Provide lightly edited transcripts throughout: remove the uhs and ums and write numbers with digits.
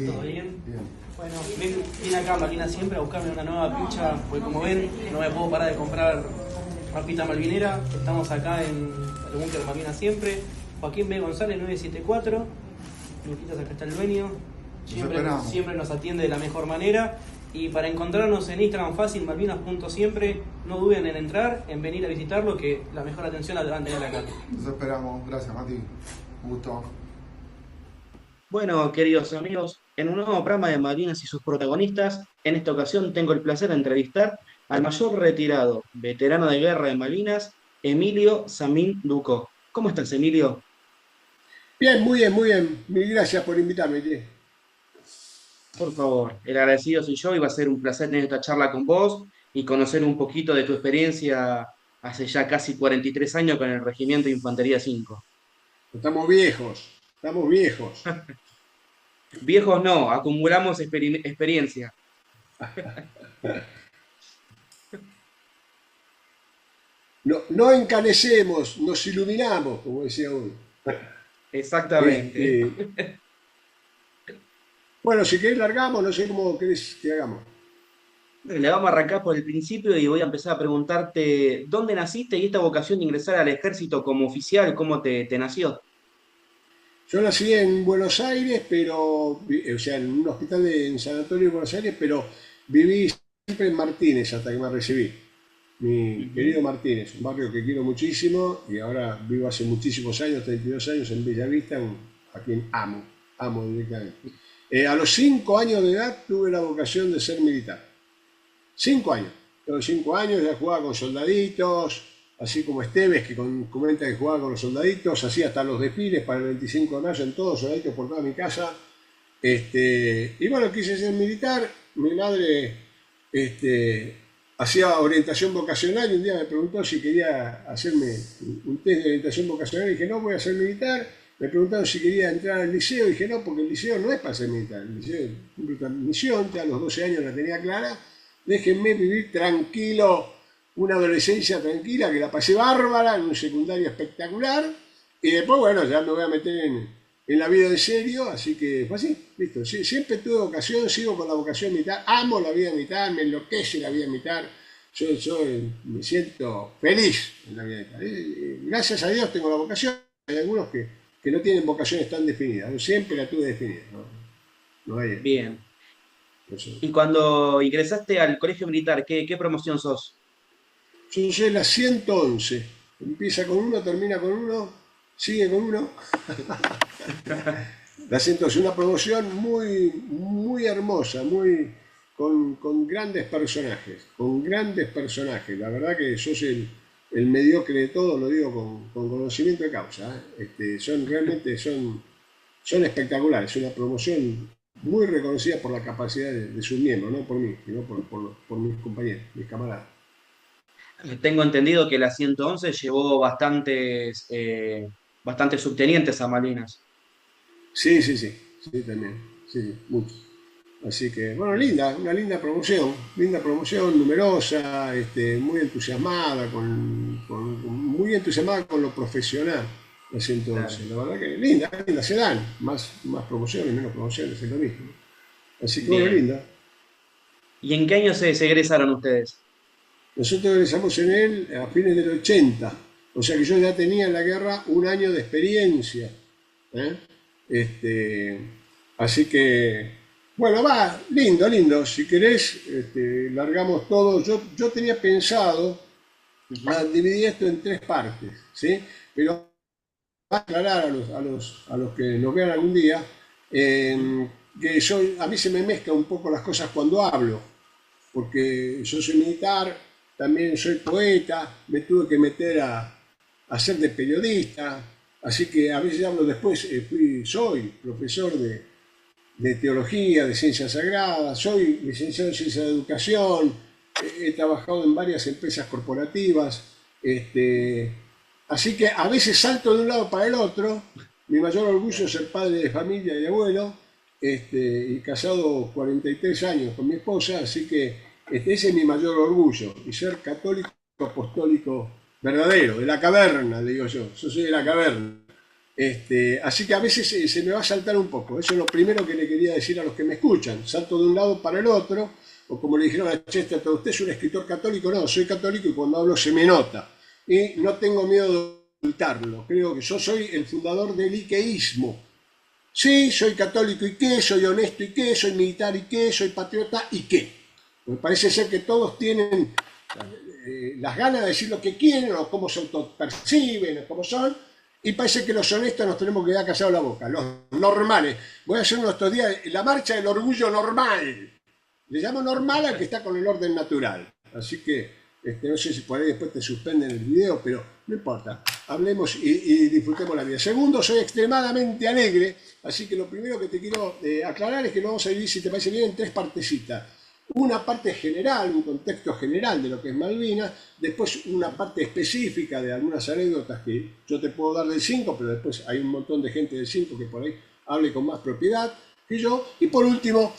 ¿Todo bien? Bueno, vine acá a Malvinas siempre a buscarme una nueva picha, porque como ven, no me puedo parar de comprar rapita malvinera. Estamos acá en el búnker Malvinas siempre. Joaquín B. González, 974. Luquitas, acá está el dueño. Siempre nos atiende de la mejor manera. Y para encontrarnos en Instagram fácil, malvinas.siempre, no duden en entrar, en venir a visitarlo, que la mejor atención la van a tener acá. Nos esperamos. Gracias, Mati. Un gusto. Bueno, queridos amigos, en un nuevo programa de Malvinas y sus protagonistas, en esta ocasión tengo el placer de entrevistar al mayor retirado, veterano de guerra de Malvinas, Emilio Samín Ducó. ¿Cómo estás, Emilio? Bien, muy bien, muy bien. Mil gracias por invitarme, che. Por favor, el agradecido soy yo y va a ser un placer tener esta charla con vos y conocer un poquito de tu experiencia hace ya casi 43 años con el Regimiento de Infantería 5. Estamos viejos, estamos viejos. Viejos no, acumulamos experiencia. No, no encanecemos, nos iluminamos, como decía uno. Exactamente. Bueno, si querés largamos, no sé cómo querés que hagamos. Le vamos a arrancar por el principio y voy a empezar a preguntarte dónde naciste y esta vocación de ingresar al ejército como oficial, ¿cómo te nació? Yo nací en Buenos Aires, pero, o sea, en un hospital en San Antonio de Buenos Aires, pero viví siempre en Martínez hasta que me recibí. Mi querido Martínez, un barrio que quiero muchísimo y ahora vivo hace muchísimos años, 32 años en Bellavista, a quien amo directamente. A los 5 años de edad tuve la vocación de ser militar. 5 años. A los 5 años ya jugaba con soldaditos, así como Esteves, que comenta que jugaba con los soldaditos, hacía hasta los desfiles para el 25 de mayo en todos los soldaditos por toda mi casa. Y bueno, quise ser militar. Mi madre hacía orientación vocacional y un día me preguntó si quería hacerme un test de orientación vocacional y dije, no, voy a ser militar. Me preguntaron si quería entrar al liceo y dije, no, porque el liceo no es para ser militar. El liceo cumple una misión, a los 12 años la tenía clara. Déjenme vivir tranquilo, una adolescencia tranquila, que la pasé bárbara, en un secundario espectacular. Y después, bueno, ya me voy a meter en la vida en serio, así que fue así, listo. Sí, siempre tuve vocación, sigo con la vocación militar, amo la vida militar, me enloquece la vida militar. Yo me siento feliz en la vida militar. Gracias a Dios tengo la vocación. Hay algunos que no tienen vocaciones tan definidas. Yo siempre la tuve definida. No hay. Bien. Eso. Y cuando ingresaste al colegio militar, ¿qué promoción sos? Yo soy la 111. Empieza con uno, termina con uno, sigue con uno. La 111, una promoción muy, muy hermosa, con grandes personajes, con grandes personajes. La verdad que sos el mediocre de todo, lo digo con conocimiento de causa. Son espectaculares, una promoción muy reconocida por la capacidad de sus miembros, no por mí, sino por mis compañeros, mis camaradas. Tengo entendido que la 111 llevó bastantes subtenientes a Malvinas. Sí, también, sí, mucho. Así que, bueno, una linda promoción, numerosa, muy entusiasmada, muy entusiasmada con lo profesional, la 111. Claro. La verdad que linda, se dan, más promociones, menos promociones, es lo mismo. Así que, bueno, Bien. linda. ¿Y en qué año se egresaron ustedes? Nosotros egresamos en él a fines del 80, o sea que yo ya tenía en la guerra un año de experiencia. ¿eh? Así que, bueno, va, lindo. Si querés, largamos todo. Yo tenía pensado dividir esto en 3 partes, ¿sí? Pero va a aclarar a los que nos vean algún día que a mí se me mezcla un poco las cosas cuando hablo, porque yo soy militar, también soy poeta, me tuve que meter a ser de periodista, así que a veces hablo después, soy profesor de teología, de ciencias sagradas, soy licenciado en ciencias de educación, he trabajado en varias empresas corporativas, Así que a veces salto de un lado para el otro. Mi mayor orgullo es ser padre de familia y abuelo, y casado 43 años con mi esposa, así que ese es mi mayor orgullo, y ser católico apostólico verdadero, de la caverna, digo yo soy de la caverna. Así que a veces se me va a saltar un poco, eso es lo primero que le quería decir a los que me escuchan, salto de un lado para el otro, o como le dijeron a Chesterton, ¿usted es un escritor católico? No, soy católico y cuando hablo se me nota, y no tengo miedo de ocultarlo, creo que yo soy el fundador del iqueísmo. Sí, soy católico y qué, soy honesto y qué, soy militar y qué, soy patriota y qué. Me parece ser que todos tienen las ganas de decir lo que quieren o cómo se autoperciben o cómo son, y parece que los honestos nos tenemos que quedar callados la boca, los normales. Voy a hacer uno estos días la marcha del orgullo normal. Le llamo normal al que está con el orden natural. Así que no sé si por ahí después te suspenden el video, pero no importa. Hablemos y disfrutemos la vida. Segundo, soy extremadamente alegre, así que lo primero que te quiero aclarar es que lo vamos a dividir, si te parece bien, en tres partecitas. Una parte general, un contexto general de lo que es Malvinas, después una parte específica de algunas anécdotas que yo te puedo dar del 5, pero después hay un montón de gente del 5 que por ahí hable con más propiedad que yo, y por último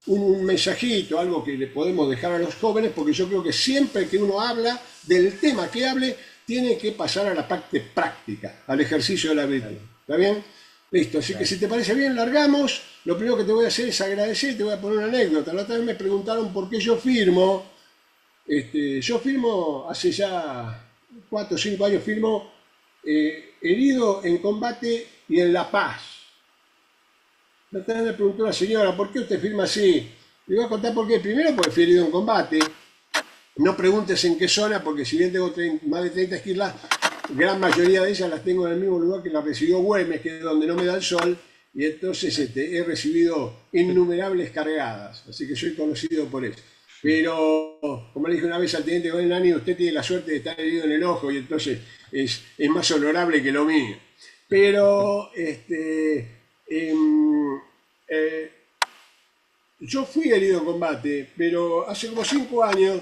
un mensajito, algo que le podemos dejar a los jóvenes, porque yo creo que siempre que uno habla del tema que hable, tiene que pasar a la parte práctica, al ejercicio de la virtud. ¿Está bien? Listo, así que si te parece bien, largamos. Lo primero que te voy a hacer es agradecer y te voy a poner una anécdota. La otra vez me preguntaron por qué yo firmo. Yo firmo hace ya 4 o 5 años, firmo herido en combate y en la paz. La otra vez me preguntó la señora, ¿por qué usted firma así? Le voy a contar por qué. Primero, porque fui herido en combate. No preguntes en qué zona, porque si bien tengo más de 30 esquirlas, gran mayoría de ellas las tengo en el mismo lugar que las recibió Güemes, que es donde no me da el sol, y entonces he recibido innumerables cargadas, así que soy conocido por eso. Pero, como le dije una vez al teniente Goenani, usted tiene la suerte de estar herido en el ojo, y entonces es más honorable que lo mío. Pero, yo fui herido en combate, pero hace como 5 años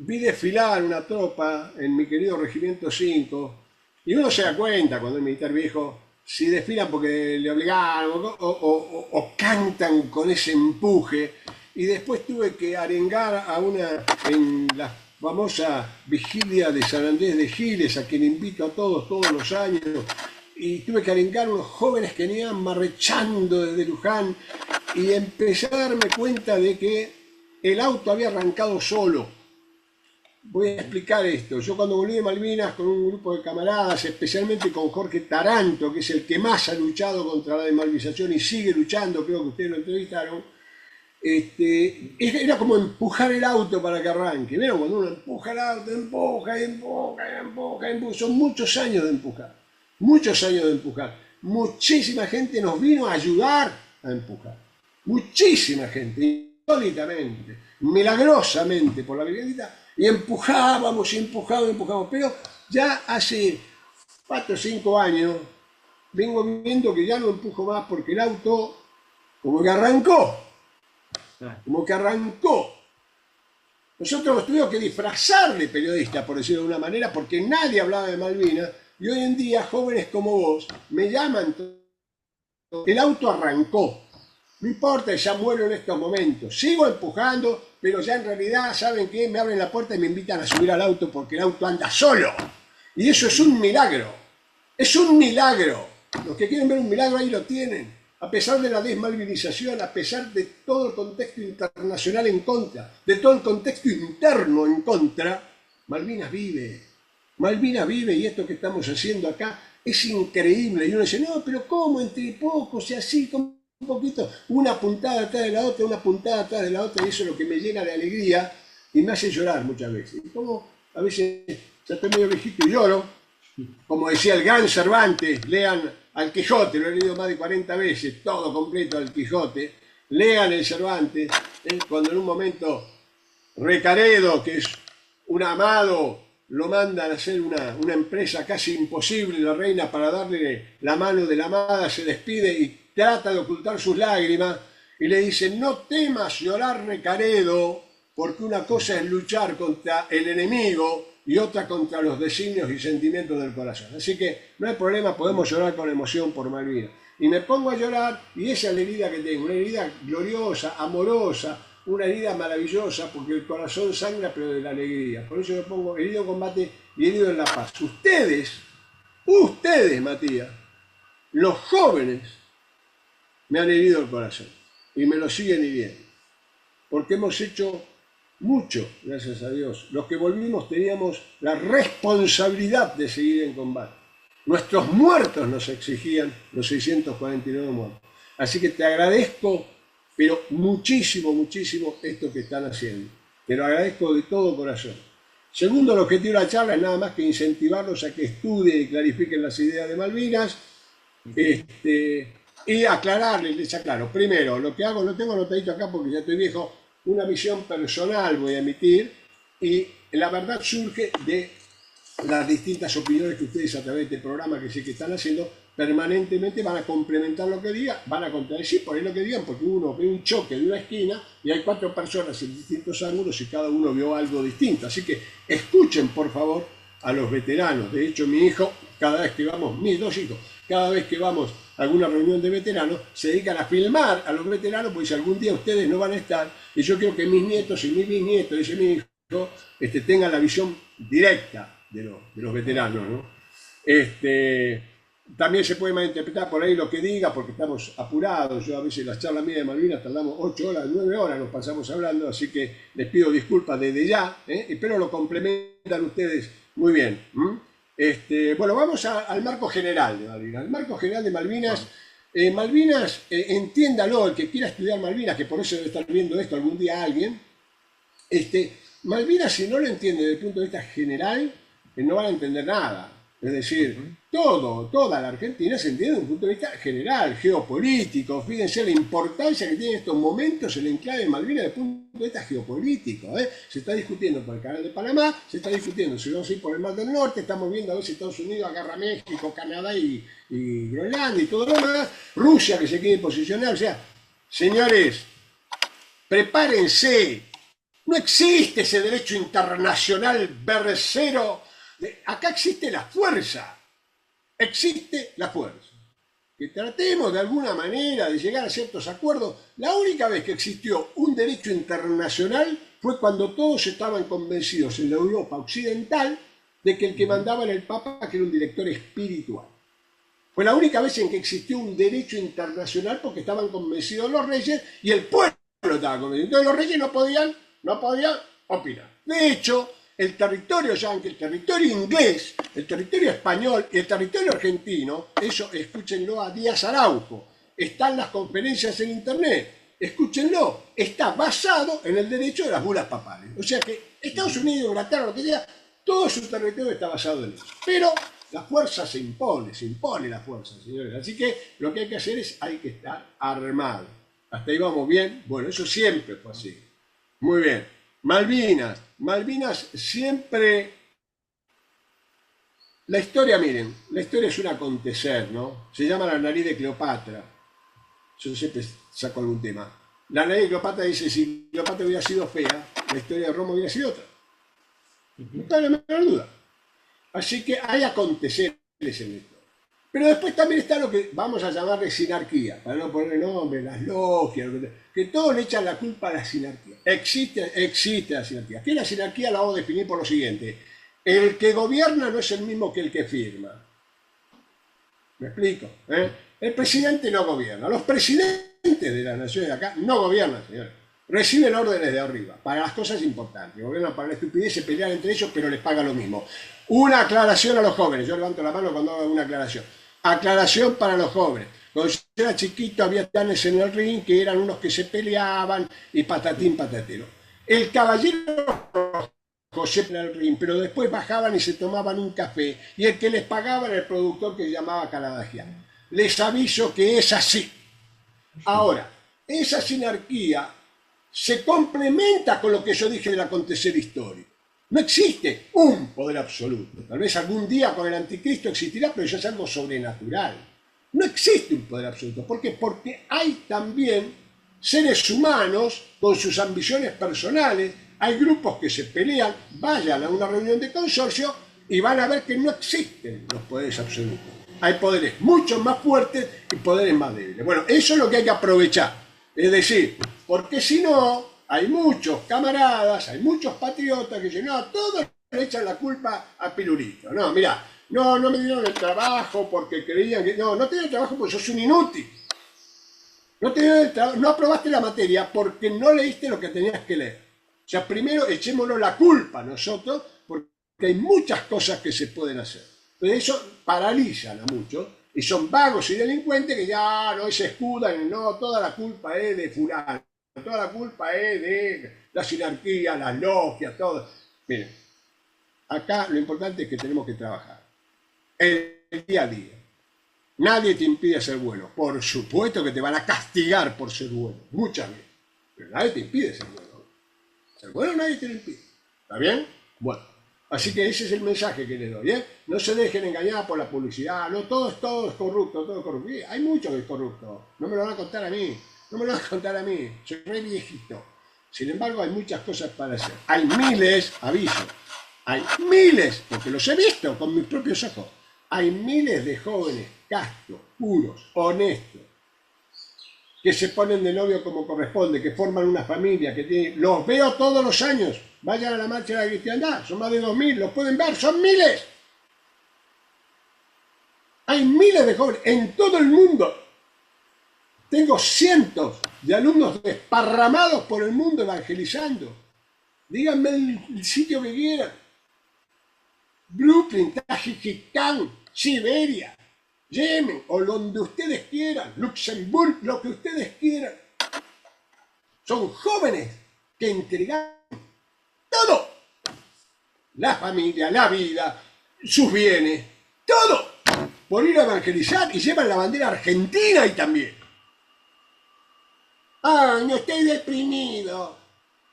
vi desfilar una tropa en mi querido Regimiento 5, y uno se da cuenta cuando es militar viejo si desfilan porque le obligaron o cantan con ese empuje, y después tuve que arengar en la famosa vigilia de San Andrés de Giles, a quien invito a todos los años, y tuve que arengar a unos jóvenes que venían marchando desde Luján, y empecé a darme cuenta de que el auto había arrancado solo. Voy a explicar esto. Yo cuando volví de Malvinas con un grupo de camaradas, especialmente con Jorge Taranto, que es el que más ha luchado contra la desmalvización y sigue luchando, creo que ustedes lo entrevistaron, era como empujar el auto para que arranque. ¿Vieron? Cuando uno empuja el auto, empuja. Son muchos años de empujar. Muchos años de empujar. Muchísima gente nos vino a ayudar a empujar. Muchísima gente, insólitamente, milagrosamente, por la virgenita. Y empujábamos, pero ya hace 4 o 5 años vengo viendo que ya no empujo más porque el auto como que arrancó. Nosotros nos tuvimos que disfrazar de periodistas, por decirlo de una manera, porque nadie hablaba de Malvinas, y hoy en día jóvenes como vos me llaman, el auto arrancó. No importa, ya muero en estos momentos. Sigo empujando, pero ya en realidad, ¿saben qué? Me abren la puerta y me invitan a subir al auto porque el auto anda solo. Y eso es un milagro. Es un milagro. Los que quieren ver un milagro ahí lo tienen. A pesar de la desmalvinización, a pesar de todo el contexto internacional en contra, de todo el contexto interno en contra, Malvinas vive. Malvinas vive, y esto que estamos haciendo acá es increíble. Y uno dice, no, pero ¿cómo? Entre pocos y así, como un poquito, una puntada atrás de la otra, una puntada atrás de la otra, y eso es lo que me llena de alegría y me hace llorar muchas veces. Y como a veces ya estoy medio viejito y lloro, como decía el gran Cervantes, lean al Quijote, lo he leído más de 40 veces, todo completo al Quijote, lean el Cervantes, cuando en un momento Recaredo, que es un amado, lo mandan a hacer una empresa casi imposible, la reina, para darle la mano de la amada, se despide y trata de ocultar sus lágrimas, y le dice, no temas llorar, Recaredo, porque una cosa es luchar contra el enemigo y otra contra los designios y sentimientos del corazón. Así que no hay problema, podemos llorar con emoción por Malvinas. Y me pongo a llorar y esa es la herida que tengo, una herida gloriosa, amorosa, una herida maravillosa, porque el corazón sangra pero de la alegría. Por eso me pongo herido en combate y herido en la paz. Ustedes, Matías, los jóvenes, me han herido el corazón y me lo siguen hiriendo. Porque hemos hecho mucho, gracias a Dios. Los que volvimos teníamos la responsabilidad de seguir en combate. Nuestros muertos nos exigían los 649 muertos. Así que te agradezco, pero muchísimo, muchísimo esto que están haciendo. Te lo agradezco de todo corazón. Segundo, el objetivo de la charla es nada más que incentivarlos a que estudien y clarifiquen las ideas de Malvinas. Y aclararles, les aclaro. Primero, lo que hago, lo tengo anotadito acá porque ya estoy viejo, una visión personal voy a emitir y la verdad surge de las distintas opiniones que ustedes a través de este programa que sé que están haciendo permanentemente van a complementar lo que digan, van a contradecir por ahí lo que digan, porque uno ve un choque de una esquina y hay 4 personas en distintos ángulos y cada uno vio algo distinto. Así que escuchen por favor a los veteranos. De hecho, mi hijo, cada vez que vamos, mis 2 hijos, cada vez que vamos a alguna reunión de veteranos, se dedican a filmar a los veteranos, porque si algún día ustedes no van a estar, y yo quiero que mis nietos y mis bisnietos, dice mi hijo, tengan la visión directa de los veteranos, ¿no? También se puede malinterpretar por ahí lo que diga, porque estamos apurados. Yo a veces las charlas mías de Malvinas tardamos 8 horas, 9 horas, nos pasamos hablando, así que les pido disculpas desde ya, pero lo complementan ustedes muy bien. Bueno, vamos al marco general de Malvinas. El marco general de Malvinas, entiéndalo, el que quiera estudiar Malvinas, que por eso debe estar viendo esto algún día alguien, Malvinas, si no lo entiende desde el punto de vista general, no van a entender nada. Es decir, toda la Argentina se entiende desde un punto de vista general, geopolítico. Fíjense la importancia que tiene en estos momentos el enclave de Malvinas desde el punto de vista geopolítico. Se está discutiendo por el canal de Panamá, se está discutiendo si vamos a ir por el Mar del Norte, estamos viendo a ver si Estados Unidos agarra a México, Canadá y Groenlandia y todo lo demás, Rusia que se quiere posicionar. O sea, señores, prepárense. No existe ese derecho internacional bercero. Acá existe la fuerza. Existe la fuerza. Que tratemos de alguna manera de llegar a ciertos acuerdos. La única vez que existió un derecho internacional fue cuando todos estaban convencidos en la Europa occidental de que el que mandaba era el Papa, que era un director espiritual. Fue la única vez en que existió un derecho internacional porque estaban convencidos los reyes y el pueblo estaba convencido. Entonces los reyes no podían opinar. De hecho, el territorio yanqui, el territorio inglés, el territorio español y el territorio argentino, eso escúchenlo a Díaz Araujo, están las conferencias en internet, escúchenlo, está basado en el derecho de las bulas papales. O sea que Estados Unidos, Inglaterra, lo que sea, todo su territorio está basado en eso. Pero la fuerza se impone la fuerza, señores. Así que lo que hay que hacer es, hay que estar armado. Hasta ahí vamos bien. Bueno, eso siempre fue así. Muy bien. Malvinas siempre... La historia, miren, la historia es un acontecer, ¿no? Se llama la nariz de Cleopatra. Yo siempre saco algún tema. La nariz de Cleopatra dice, si Cleopatra hubiera sido fea, la historia de Roma hubiera sido otra. No cabe la menor duda. Así que hay aconteceres en esto. Pero después también está lo que vamos a llamarle sinarquía, para no poner nombre, las logias, que todos le echan la culpa a la sinarquía. Existe la sinarquía. ¿Qué es la sinarquía? La vamos a definir por lo siguiente. El que gobierna no es el mismo que el que firma. ¿Me explico? El presidente no gobierna. Los presidentes de las naciones de acá no gobiernan, señores. Reciben órdenes de arriba, para las cosas importantes. Gobiernan para la estupidez, se pelean entre ellos, pero les paga lo mismo. Una aclaración a los jóvenes. Yo levanto la mano cuando hago una aclaración. Aclaración para los jóvenes. Cuando yo era chiquito había tanes en el ring que eran unos que se peleaban y patatín patatero. El caballero José en el ring, pero después bajaban y se tomaban un café y el que les pagaba era el productor que se llamaba Caladagian. Les aviso que es así. Ahora, esa sinarquía se complementa con lo que yo dije del acontecer histórico. No existe un poder absoluto. Tal vez algún día con el anticristo existirá, pero eso es algo sobrenatural. No existe un poder absoluto. ¿Por qué? Porque hay también seres humanos con sus ambiciones personales, Hay grupos que se pelean, vayan a una reunión de consorcio y van a ver que no existen los poderes absolutos. Hay poderes mucho más fuertes y poderes más débiles. Bueno, eso es lo que hay que aprovechar. Es decir, porque si no, hay muchos camaradas, hay muchos patriotas que dicen, no, todos le echan la culpa a Pirulito. No, mira, no me dieron el trabajo porque creían que... No te dieron el trabajo porque sos un inútil. No aprobaste la materia porque no leíste lo que tenías que leer. O sea, primero echémonos la culpa nosotros porque hay muchas cosas que se pueden hacer. Pero eso paralizan a muchos y son vagos y delincuentes que ya no se escudan, no, toda la culpa es de fulano, toda la culpa es de la sinarquía, las logias, todo. Miren, acá lo importante es que tenemos que trabajar el día a día. Nadie te impide ser bueno. Por supuesto que te van a castigar por ser bueno, muchas veces. Pero nadie te impide ser bueno. Ser bueno nadie te lo impide. ¿Está bien? Bueno. Así que ese es el mensaje que les doy. No se dejen engañar por la publicidad. No, todo es corrupto, todo es corrupto. Hay mucho que es corrupto. No me lo van a contar a mí. No me lo van a contar a mí. Soy re viejito. Sin embargo, hay muchas cosas para hacer. Hay miles, aviso. Hay miles, porque los he visto con mis propios ojos. Hay miles de jóvenes castos, puros, honestos, que se ponen de novio como corresponde, que forman una familia, que tienen... Los veo todos los años. Vayan a la marcha de la cristiandad, son más de 2000, los pueden ver, son miles. Hay miles de jóvenes en todo el mundo. Tengo cientos de alumnos desparramados por el mundo evangelizando. Díganme el sitio que quieran. Brooklyn, Tajikistán, Siberia, Yemen, o donde ustedes quieran, Luxemburgo, lo que ustedes quieran. Son jóvenes que entregan todo. La familia, la vida, sus bienes, todo. Por ir a evangelizar y llevan la bandera argentina y también. Ah, no estoy deprimido.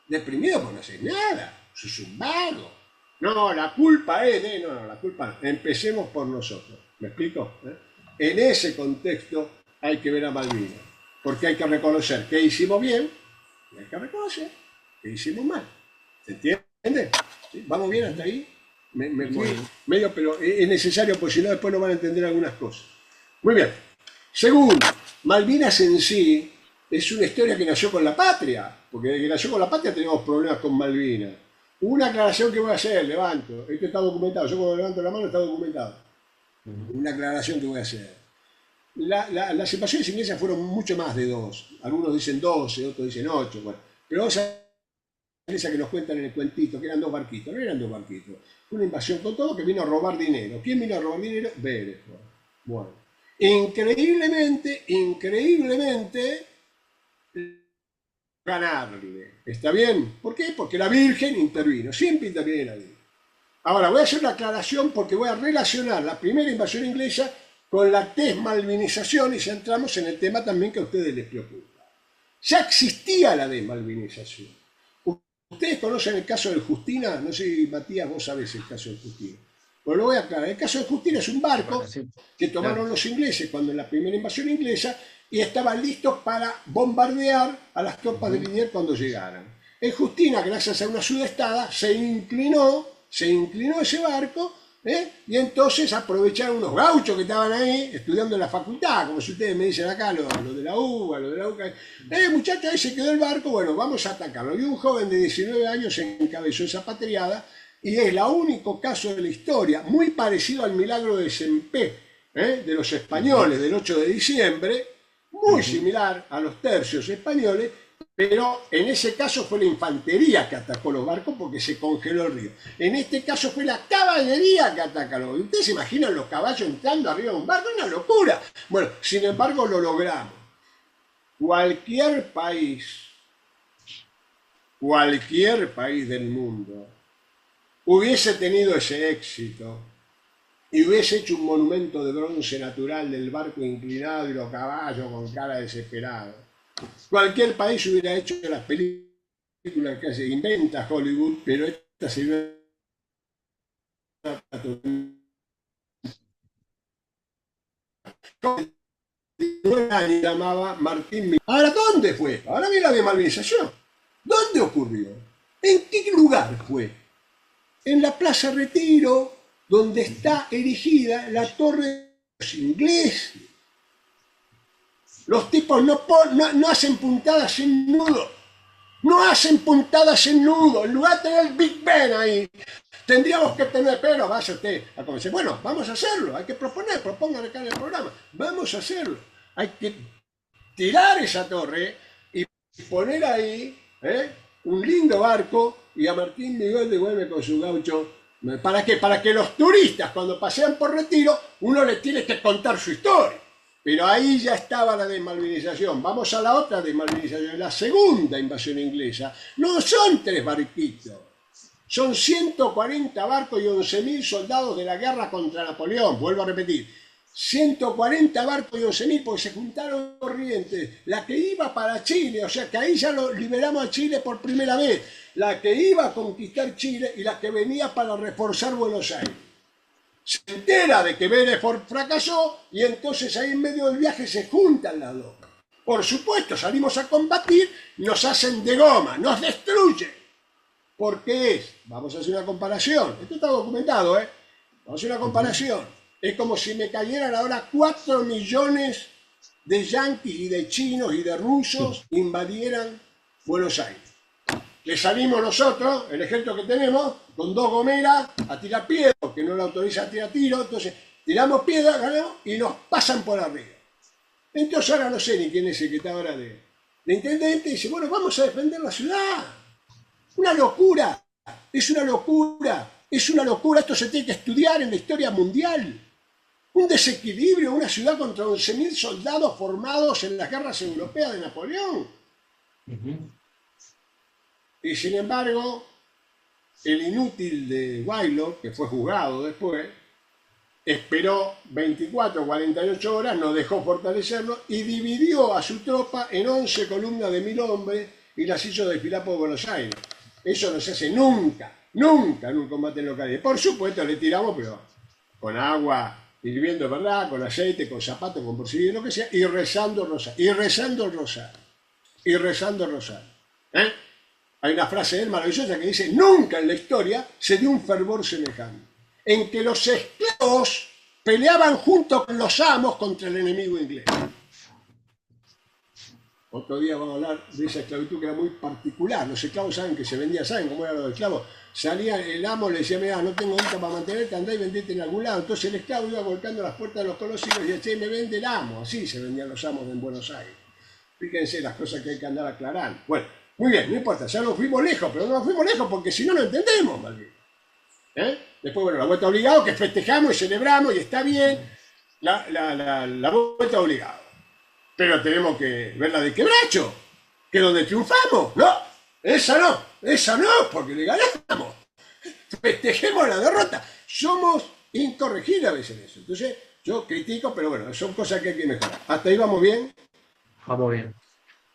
Deprimido por no hacer nada. Sos un vago. No, la culpa es de... No, la culpa... Empecemos por nosotros. ¿Me explico? En ese contexto hay que ver a Malvinas. Porque hay que reconocer que hicimos bien y hay que reconocer que hicimos mal. ¿Se entiende? ¿Sí? ¿Vamos bien hasta ahí? Me fui medio, pero es necesario porque si no después no van a entender algunas cosas. Muy bien. Segundo, Malvinas en sí es una historia que nació con la patria. Porque desde que nació con la patria tenemos problemas con Malvinas. Una aclaración que voy a hacer, levanto. Esto está documentado. Yo cuando levanto la mano está documentado. Una aclaración que voy a hacer. Las invasiones inglesas fueron mucho más de 2. Algunos dicen 12, otros dicen 8. Bueno. Pero vamos a esa que nos cuentan en el cuentito, que eran 2 barquitos. No eran 2 barquitos. Fue una invasión con todo que vino a robar dinero. ¿Quién vino a robar dinero? Vélez. Bueno. Increíblemente, ganarle. ¿Está bien? ¿Por qué? Porque la Virgen intervino. Siempre interviene la Virgen. Ahora, voy a hacer una aclaración porque voy a relacionar la primera invasión inglesa con la desmalvinización y ya entramos en el tema también que a ustedes les preocupa. Ya existía la desmalvinización. ¿Ustedes conocen el caso del Justina? No sé si, Matías, vos sabés el caso del Justina. Bueno, lo voy a aclarar. El caso del Justina es un barco que tomaron los ingleses cuando en la primera invasión inglesa y estaban listos para bombardear a las tropas de Liniers cuando llegaran. El Justina, gracias a una sudestada, se inclinó ese barco, y entonces aprovecharon unos gauchos que estaban ahí estudiando en la facultad, como si ustedes me dicen acá, lo de la UBA, lo de la UCA. Muchachos, ahí se quedó el barco, bueno, vamos a atacarlo. Y un joven de 19 años encabezó esa patriada, y es el único caso de la historia, muy parecido al milagro de Sempé, de los españoles del 8 de diciembre, muy similar a los tercios españoles, pero en ese caso fue la infantería que atacó los barcos porque se congeló el río. En este caso fue la caballería que ataca los barcos. ¿Ustedes se imaginan los caballos entrando arriba de un barco? ¡Es una locura! Bueno, sin embargo lo logramos. Cualquier país del mundo hubiese tenido ese éxito y hubiese hecho un monumento de bronce natural del barco inclinado y los caballos con cara desesperada. Cualquier país hubiera hecho las películas que se inventa Hollywood, pero esta se llamaba Martín. Ahora, ¿dónde fue? Ahora viene la desmalvinización. ¿Dónde ocurrió? ¿En qué lugar fue? En la Plaza Retiro, donde está erigida la torre de los ingleses. Los tipos no hacen puntadas en nudo. No hacen puntadas en nudo. En lugar de tener el Big Ben ahí, tendríamos que tener, pero vaya usted a convencer. Bueno, vamos a hacerlo. Hay que propongan acá en el programa. Vamos a hacerlo. Hay que tirar esa torre y poner ahí un lindo barco y a Martín Miguel devuelve con su gaucho. ¿Para qué? Para que los turistas, cuando pasean por Retiro, uno les tiene que contar su historia. Pero ahí ya estaba la desmalvinización. Vamos a la otra desmalvinización, la segunda invasión inglesa. No son 3 barquitos, son 140 barcos y 11.000 soldados de la guerra contra Napoleón. Vuelvo a repetir, 140 barcos y 11.000 porque se juntaron corrientes. La que iba para Chile, o sea que ahí ya lo liberamos a Chile por primera vez. La que iba a conquistar Chile y la que venía para reforzar Buenos Aires. Se entera de que Bedford fracasó y entonces ahí en medio del viaje se juntan las dos. Por supuesto, salimos a combatir, nos hacen de goma, nos destruyen. ¿Por qué es? Vamos a hacer una comparación. Esto está documentado, Vamos a hacer una comparación. Es como si me cayeran ahora 4 millones de yanquis y de chinos y de rusos invadieran Buenos Aires. Le salimos nosotros, el ejército que tenemos, con 2 gomeras a tirar piedra, que no le autoriza a tirar tiro, entonces tiramos piedra, ganamos y nos pasan por arriba. Entonces ahora no sé ni quién es el que está ahora de intendente, y dice, bueno, vamos a defender la ciudad. Una locura, es una locura, es una locura, esto se tiene que estudiar en la historia mundial. Un desequilibrio, una ciudad contra 11.000 soldados formados en las guerras europeas de Napoleón. Y sin embargo, el inútil de Waylor, que fue juzgado después, esperó 24 o 48 horas, no dejó fortalecerlo y dividió a su tropa en 11 columnas de 1.000 hombres y las hizo desfilar por Buenos Aires. Eso no se hace nunca, nunca en un combate local. Y por supuesto le tiramos, pero con agua hirviendo, ¿verdad? Con aceite, con zapatos, con porcillo, lo que sea, y rezando el rosario, y rezando el rosario, y rezando el rosario. Hay una frase de él maravillosa que dice, nunca en la historia se dio un fervor semejante, en que los esclavos peleaban junto con los amos contra el enemigo inglés. Otro día vamos a hablar de esa esclavitud que era muy particular. Los esclavos saben que se vendía, ¿saben cómo eran los esclavos? Salía el amo, le decía, mira, no tengo guita para mantenerte, andá y vendete en algún lado. Entonces el esclavo iba volcando las puertas de los colosivos y decía, me vende el amo. Así se vendían los amos en Buenos Aires. Fíjense las cosas que hay que andar aclarando. Bueno, muy bien, no importa, ya nos fuimos lejos, pero no nos fuimos lejos porque si no, no entendemos, maldito. Después, bueno, la vuelta obligado, que festejamos y celebramos y está bien, la vuelta obligado. Pero tenemos que ver la de Quebracho, que es donde triunfamos. No, esa no, porque le ganamos. Festejemos la derrota. Somos incorregibles a veces en eso. Entonces, yo critico, pero bueno, son cosas que hay que mejorar. ¿Hasta ahí vamos bien? Vamos bien.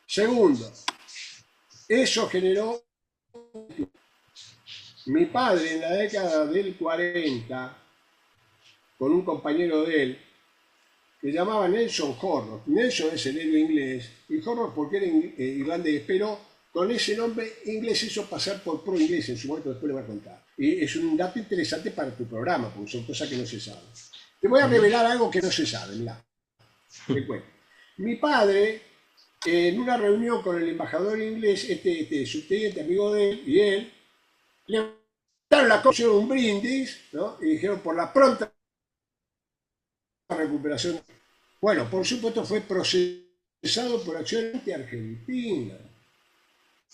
Segundo, eso generó... Mi padre en la década del 40, con un compañero de él, que llamaba Nelson Horrocks. Nelson es el héroe inglés, y Horrocks porque era irlandés, pero con ese nombre inglés hizo pasar por pro inglés en su momento, después le voy a contar. Y es un dato interesante para tu programa, porque son cosas que no se saben. Te voy a revelar algo que no se sabe, mirá. Te cuento. Mi padre, en una reunión con el embajador inglés, este subteniente amigo de él y él, le daron la cosa, un brindis, ¿no? Y dijeron por la pronta recuperación. Bueno, por supuesto fue procesado por acción anti-argentina,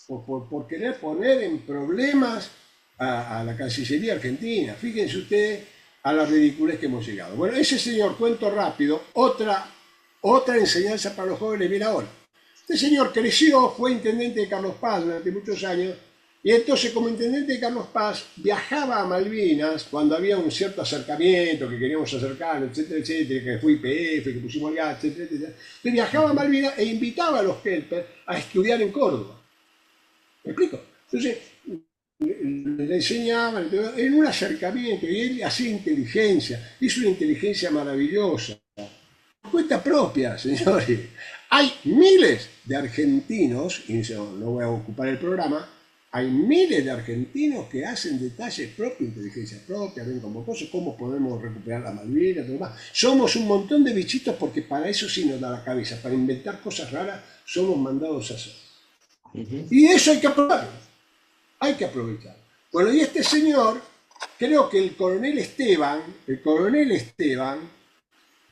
por querer poner en problemas a la Cancillería argentina. Fíjense ustedes a la ridiculez que hemos llegado. Bueno, ese señor, cuento rápido, otra enseñanza para los jóvenes, bien ahora. Este señor creció, fue intendente de Carlos Paz durante muchos años, y entonces como intendente de Carlos Paz viajaba a Malvinas cuando había un cierto acercamiento, que queríamos acercarnos, etcétera, etcétera, que fue YPF, que pusimos el gas, etcétera, etcétera. Entonces viajaba a Malvinas e invitaba a los helpers a estudiar en Córdoba. ¿Me explico? Entonces le enseñaban en un acercamiento, y él hacía inteligencia, hizo una inteligencia maravillosa. Cuenta propia, señores. Hay miles de argentinos, y no voy a ocupar el programa, hay miles de argentinos que hacen detalles propios, inteligencia propia, ven como cosas, cómo podemos recuperar la Malvinas, todo más. Somos un montón de bichitos porque para eso sí nos da la cabeza, para inventar cosas raras somos mandados a hacer. Y eso hay que aprovechar. Hay que aprovechar. Bueno, y este señor, creo que el coronel Esteban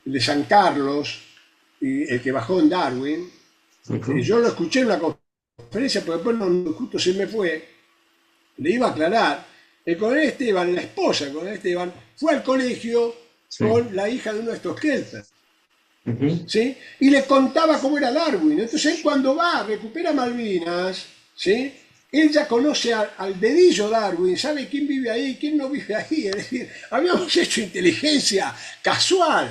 de San Carlos, y el que bajó en Darwin, yo lo escuché en la conferencia, pero después justo se me fue, le iba a aclarar, el coronel Esteban, la esposa del coronel Esteban, fue al colegio con la hija de uno de estos Kelpers. ¿Sí? Y le contaba cómo era Darwin. Entonces él cuando va, recupera Malvinas, ¿sí? Él ya conoce al dedillo Darwin, sabe quién vive ahí, quién no vive ahí. Es decir, habíamos hecho inteligencia casual.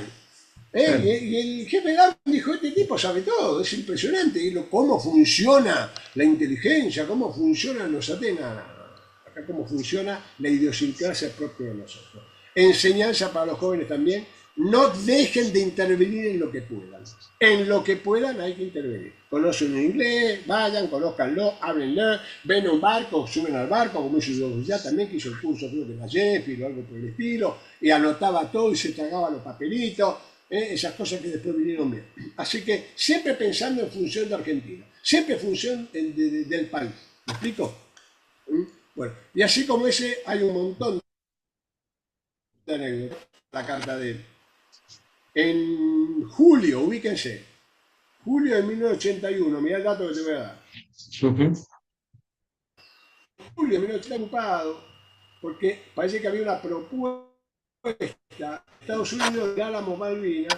Y el jefe Darwin dijo, este tipo sabe todo, es impresionante. Y cómo funciona la inteligencia, cómo funcionan los Atenas, acá cómo funciona la idiosincrasia propia de nosotros. Enseñanza para los jóvenes también. No dejen de intervenir en lo que puedan. En lo que puedan hay que intervenir. Conocen un inglés, vayan, conózcanlo, háblenlo, ven a un barco, suben al barco, como hizo yo ya también, que hizo el curso creo que de la Sheffield o algo por el estilo, y anotaba todo y se tragaba los papelitos, esas cosas que después vinieron bien. Así que siempre pensando en función de Argentina, siempre en función del país. ¿Me explico? Bueno, y así como ese hay un montón de anécdotas, la carta de él. En julio, ubíquense, julio de 1981, mirá el dato que te voy a dar. Julio de 1981, ocupado, porque parece que había una propuesta de Estados Unidos de Álamos Malvinas,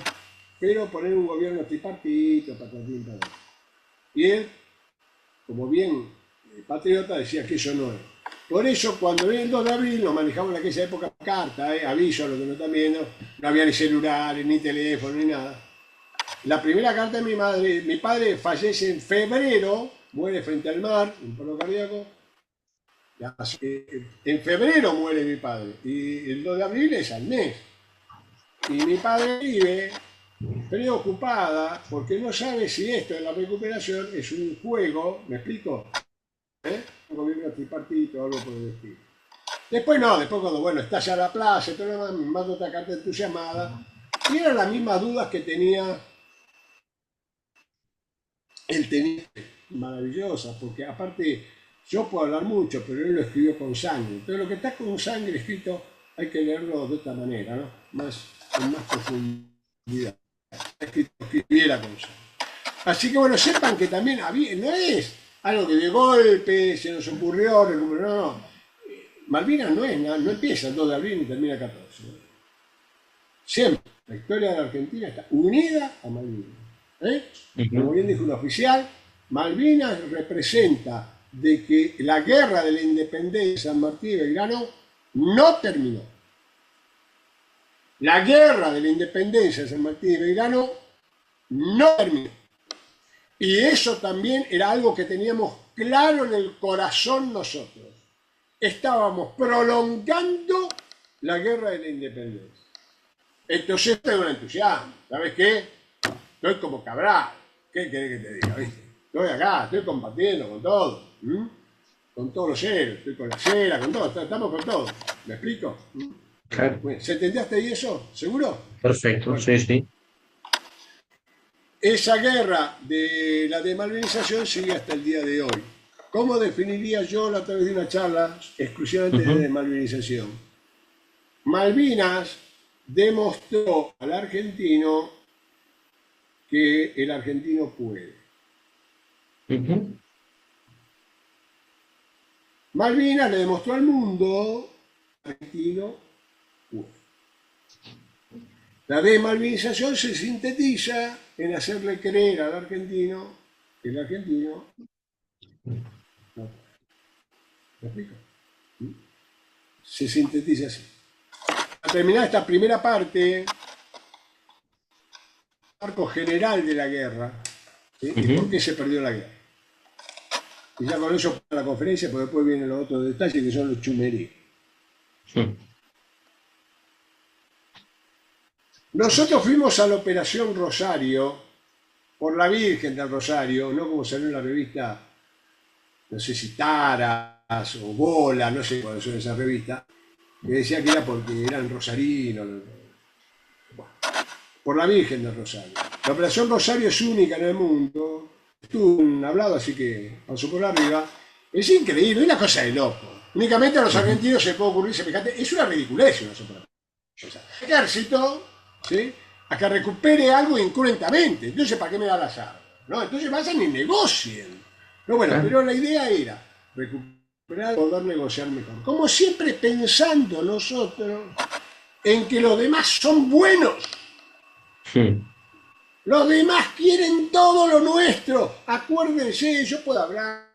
pero poner un gobierno tripartito, patatín, patatín. Y él, como bien patriota, decía que eso no es. Por eso, cuando viene el 2 de abril, nos manejamos en aquella época carta, aviso a los que no están viendo, no había ni celulares, ni teléfono, ni nada. La primera carta de mi madre, mi padre fallece en febrero, muere frente al mar, un paro cardíaco. En febrero muere mi padre, y el 2 de abril es al mes. Y mi padre vive preocupada porque no sabe si esto de la recuperación es un juego, ¿me explico? Un gobierno tripartito o algo por el estilo. Después no, después cuando bueno, estalla la plaza, todo lo demás, me manda otra carta entusiasmada. Y eran las mismas dudas que tenía el teniente, maravillosas, porque aparte yo puedo hablar mucho, pero él lo escribió con sangre. Entonces lo que está con sangre escrito hay que leerlo de esta manera, ¿no? Con más profundidad. Escribiera con sangre. Así que bueno, sepan que también había, no es algo que de golpe se nos ocurrió, no. Malvinas no empieza el 2 de abril ni termina el 14. Siempre la historia de la Argentina está unida a Malvinas. Como bien dijo un oficial, Malvinas representa de que la guerra de la independencia de San Martín y Belgrano no terminó. La guerra de la independencia de San Martín y Belgrano no terminó. Y eso también era algo que teníamos claro en el corazón nosotros. Estábamos prolongando la guerra de la independencia. Entonces estoy con entusiasmo. ¿Sabes qué? Estoy como Cabral. ¿Qué querés que te diga? ¿Viste? Estoy acá, estoy combatiendo con todo. Con todos los héroes. Estoy con la cera, con todo. Estamos con todo. ¿Me explico? Claro. ¿Se entendió hasta ahí eso? ¿Seguro? Perfecto, Bueno. sí. Esa guerra de la desmalvinización sigue hasta el día de hoy. ¿Cómo definiría yo a través de una charla exclusivamente de desmalvinización? Malvinas demostró al argentino que el argentino puede. Malvinas le demostró al mundo que el argentino puede. La desmalvinización se sintetiza en hacerle creer al argentino que el argentino no. ¿Me explico? Se sintetiza así. Al terminar esta primera parte, marco general de la guerra, ¿sí? Y por qué se perdió la guerra. Y ya con eso para la conferencia, porque después vienen los otros detalles que son los chumeríos. Nosotros fuimos a la Operación Rosario por la Virgen del Rosario, no como salió en la revista, no sé si Tara o Bola, no sé cuáles son esas revistas, que decía que era porque eran rosarinos, bueno, por la Virgen del Rosario. La Operación Rosario es única en el mundo, estuvo hablado, así que pasó por arriba. Es increíble, es una cosa de loco. Únicamente a los argentinos se puede ocurrir semejante, es una ridiculez una operación. O sea, el ejército, ¿sí?, a que recupere algo incruentamente. Entonces, ¿para qué me da las armas? ¿No? Entonces vayan y negocien. No, bueno, pero la idea era recuperar, poder negociar mejor. Como siempre pensando nosotros en que los demás son buenos. Sí. Los demás quieren todo lo nuestro. Acuérdense, yo puedo hablar,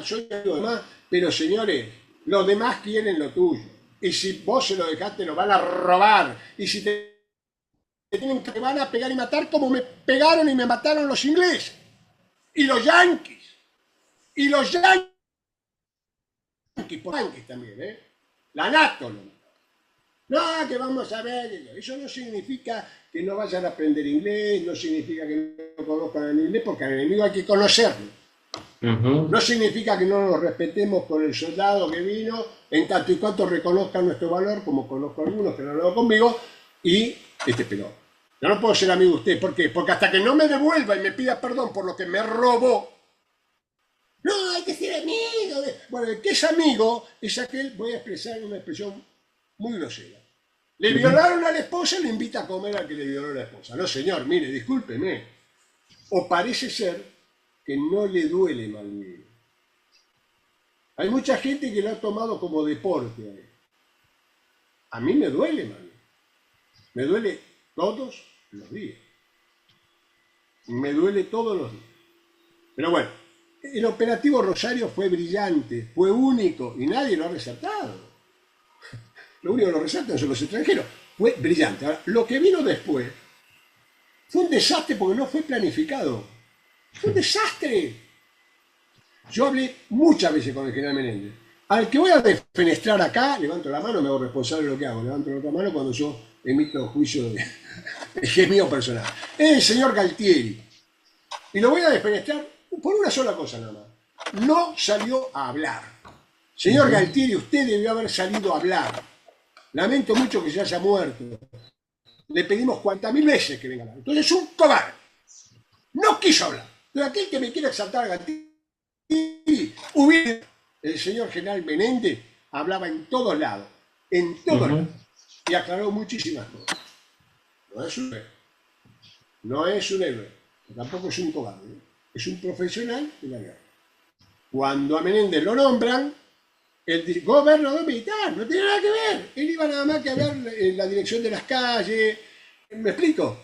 soy algo demás, pero señores, los demás quieren lo tuyo. Y si vos se lo dejaste, lo van a robar. Y si te van a pegar y matar como me pegaron y me mataron los ingleses. Y los yanquis. Y los yanquis por yanquis también, ¿eh? La NATO lo mató. No, que vamos a ver. Eso no significa que no vayan a aprender inglés, no significa que no conozcan el inglés, porque al enemigo hay que conocerlo. No significa que no nos respetemos con el soldado que vino, en tanto y cuanto reconozcan nuestro valor, como conozco a algunos que no lo hago conmigo, y pero yo no puedo ser amigo de usted. ¿Por qué? Porque hasta que no me devuelva y me pida perdón por lo que me robó, no, hay que ser amigo. Bueno, el que es amigo es aquel, voy a expresar una expresión muy grosera. Le violaron a la esposa y le invita a comer al que le violó a la esposa. No, señor, mire, discúlpeme. O parece ser que no le duele Malvinas. Hay mucha gente que lo ha tomado como deporte. A mí me duele Malvinas. Me duele todos los días. Me duele todos los días. Pero bueno, el operativo Rosario fue brillante, fue único y nadie lo ha resaltado. Lo único que lo resaltan son los extranjeros. Fue brillante. Ahora, lo que vino después fue un desastre porque no fue planificado. Fue un desastre. Yo hablé muchas veces con el general Menéndez. Al que voy a defenestrar acá, levanto la mano, me hago responsable de lo que hago. Levanto la otra mano cuando yo emito juicio de que es mío personal. Es el señor Galtieri. Y lo voy a defenestrar por una sola cosa nada más. No salió a hablar. Señor Galtieri, usted debió haber salido a hablar. Lamento mucho que se haya muerto. Le pedimos cuantas mil veces que venga a hablar. Entonces es un cobarde. No quiso hablar. Pero aquel que me quiera exaltar a Galtieri, el señor general Menéndez hablaba en todos lados. En todos lados. Y aclaró muchísimas cosas. No es un héroe. No es un héroe. Tampoco es un cobarde. Es un profesional de la guerra. Cuando a Menéndez lo nombran, el gobernador militar, no tiene nada que ver. Él iba nada más que a ver en la dirección de las calles. ¿Me explico?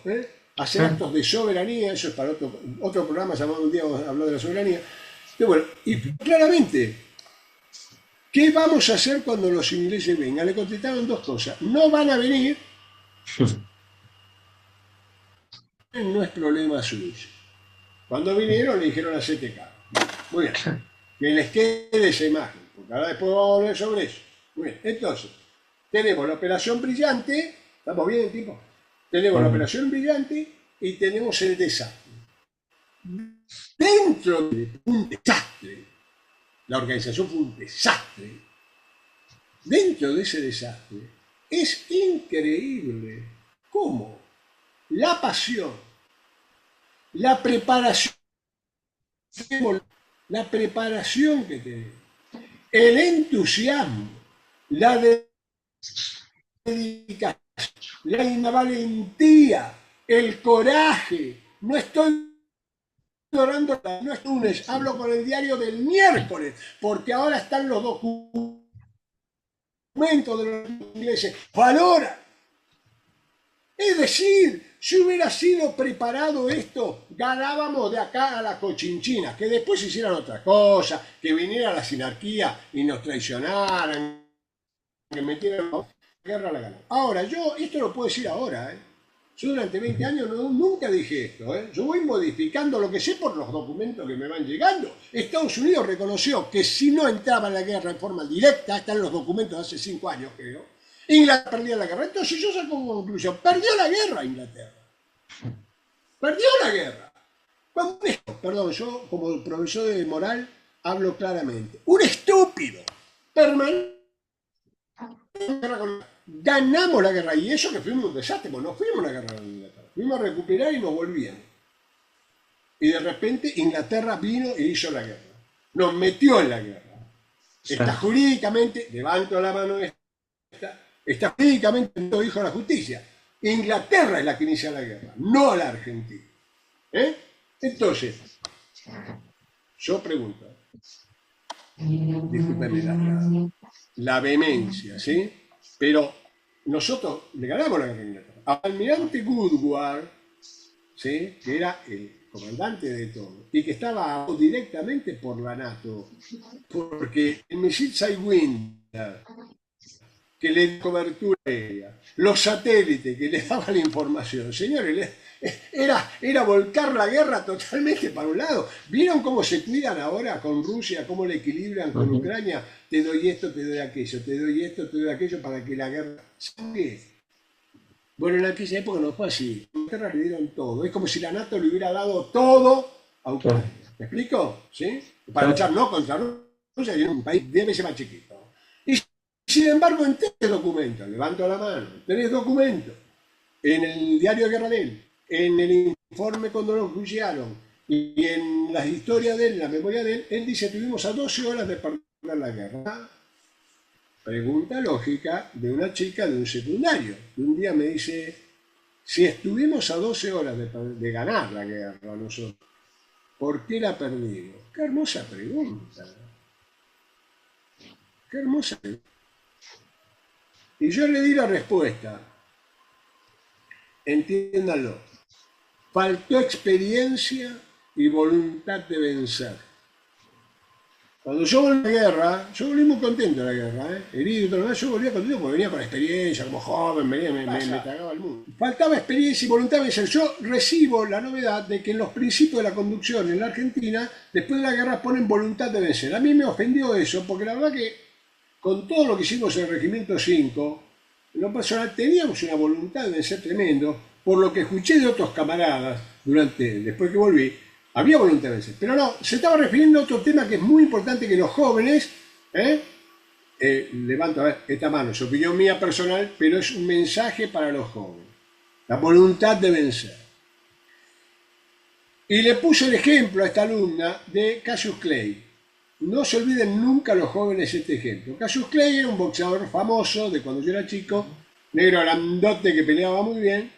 Hacer actos de soberanía, eso es para otro programa llamado Un día habló de la soberanía. Pero bueno, y claramente, ¿qué vamos a hacer cuando los ingleses vengan? Le contestaron dos cosas. No van a venir. No es problema suyo. Cuando vinieron le dijeron a CTK. Muy bien. Que les quede esa imagen. Porque ahora después vamos a volver sobre eso. Muy bien. Entonces, tenemos la operación brillante. ¿Estamos bien, tipo? Tenemos la operación brillante y tenemos el desastre. Dentro de un desastre, la organización fue un desastre. Dentro de ese desastre, es increíble cómo la pasión, la preparación que tenemos, el entusiasmo, la dedicación, la valentía, el coraje. No estoy orando, no es lunes, hablo con el diario del miércoles, porque ahora están los documentos de los ingleses. Valoran. Es decir, si hubiera sido preparado esto, ganábamos de acá a la Cochinchina, que después hicieran otra cosa, que viniera la sinarquía y nos traicionaran, que metieran la guerra, la ganó. Ahora, yo esto lo puedo decir ahora, Yo durante 20 años nunca dije esto, Yo voy modificando lo que sé por los documentos que me van llegando. Estados Unidos reconoció que si no entraba en la guerra en forma directa, están los documentos de hace 5 años, creo, Inglaterra perdía la guerra. Entonces yo saco como conclusión, perdió la guerra Inglaterra. Perdió la guerra. Perdón, yo como profesor de moral hablo claramente, un estúpido, permanente. Ganamos la guerra, y eso que fuimos un desastre, pues no fuimos a la guerra de Inglaterra, fuimos a recuperar y nos volvíamos. Y de repente Inglaterra vino e hizo la guerra, nos metió en la guerra. Está jurídicamente, levanto la mano está jurídicamente, lo dijo la justicia. Inglaterra es la que inicia la guerra, no la Argentina. Entonces, yo pregunto, discúlpenme la vehemencia, ¿sí? Pero nosotros le ganamos la guerra a Inglaterra. Almirante Woodward, ¿sí? Que era el comandante de todo, y que estaba directamente por la NATO, porque el misil Sidewinder, que le da cobertura aérea, los satélites que le daban la información, señores, era volcar la guerra totalmente para un lado. ¿Vieron cómo se cuidan ahora con Rusia, cómo le equilibran con Ucrania? Te doy esto, te doy aquello, te doy esto, te doy aquello, para que la guerra sigue. Bueno, en aquella época no fue así. A Inglaterra le dieron todo. Es como si la NATO le hubiera dado todo a Ucrania. ¿Me explico? ¿Sí? Para luchar no contra Rusia, que es un país 10 veces más chiquito. Y sin embargo, en 3 documentos, levanto la mano, 3 documentos, en el diario de guerra de él, en el informe cuando lo juiciaron y en la historia de él, en la memoria de él, él dice: estuvimos a 12 horas de perder la guerra. Pregunta lógica de una chica de un secundario. Y un día me dice: si estuvimos a 12 horas de ganar la guerra nosotros, ¿por qué la perdimos? Qué hermosa pregunta. Qué hermosa pregunta. Y yo le di la respuesta. Entiéndanlo. Faltó experiencia y voluntad de vencer. Cuando yo volví a la guerra, yo volví muy contento de la guerra, herido y todo lo demás, yo volvía contento porque venía con experiencia, como joven, me tragaba el mundo. Faltaba experiencia y voluntad de vencer. Yo recibo la novedad de que en los principios de la conducción en la Argentina, después de la guerra ponen voluntad de vencer. A mí me ofendió eso, porque la verdad que con todo lo que hicimos en el Regimiento 5, en lo personal teníamos una voluntad de vencer tremendo, por lo que escuché de otros camaradas después que volví. Había voluntad de vencer, pero no, se estaba refiriendo a otro tema que es muy importante, que los jóvenes, levanto a ver esta mano, es opinión mía personal, pero es un mensaje para los jóvenes, la voluntad de vencer. Y le puse el ejemplo a esta alumna de Cassius Clay. No se olviden nunca los jóvenes este ejemplo. Cassius Clay era un boxeador famoso de cuando yo era chico, negro grandote que peleaba muy bien,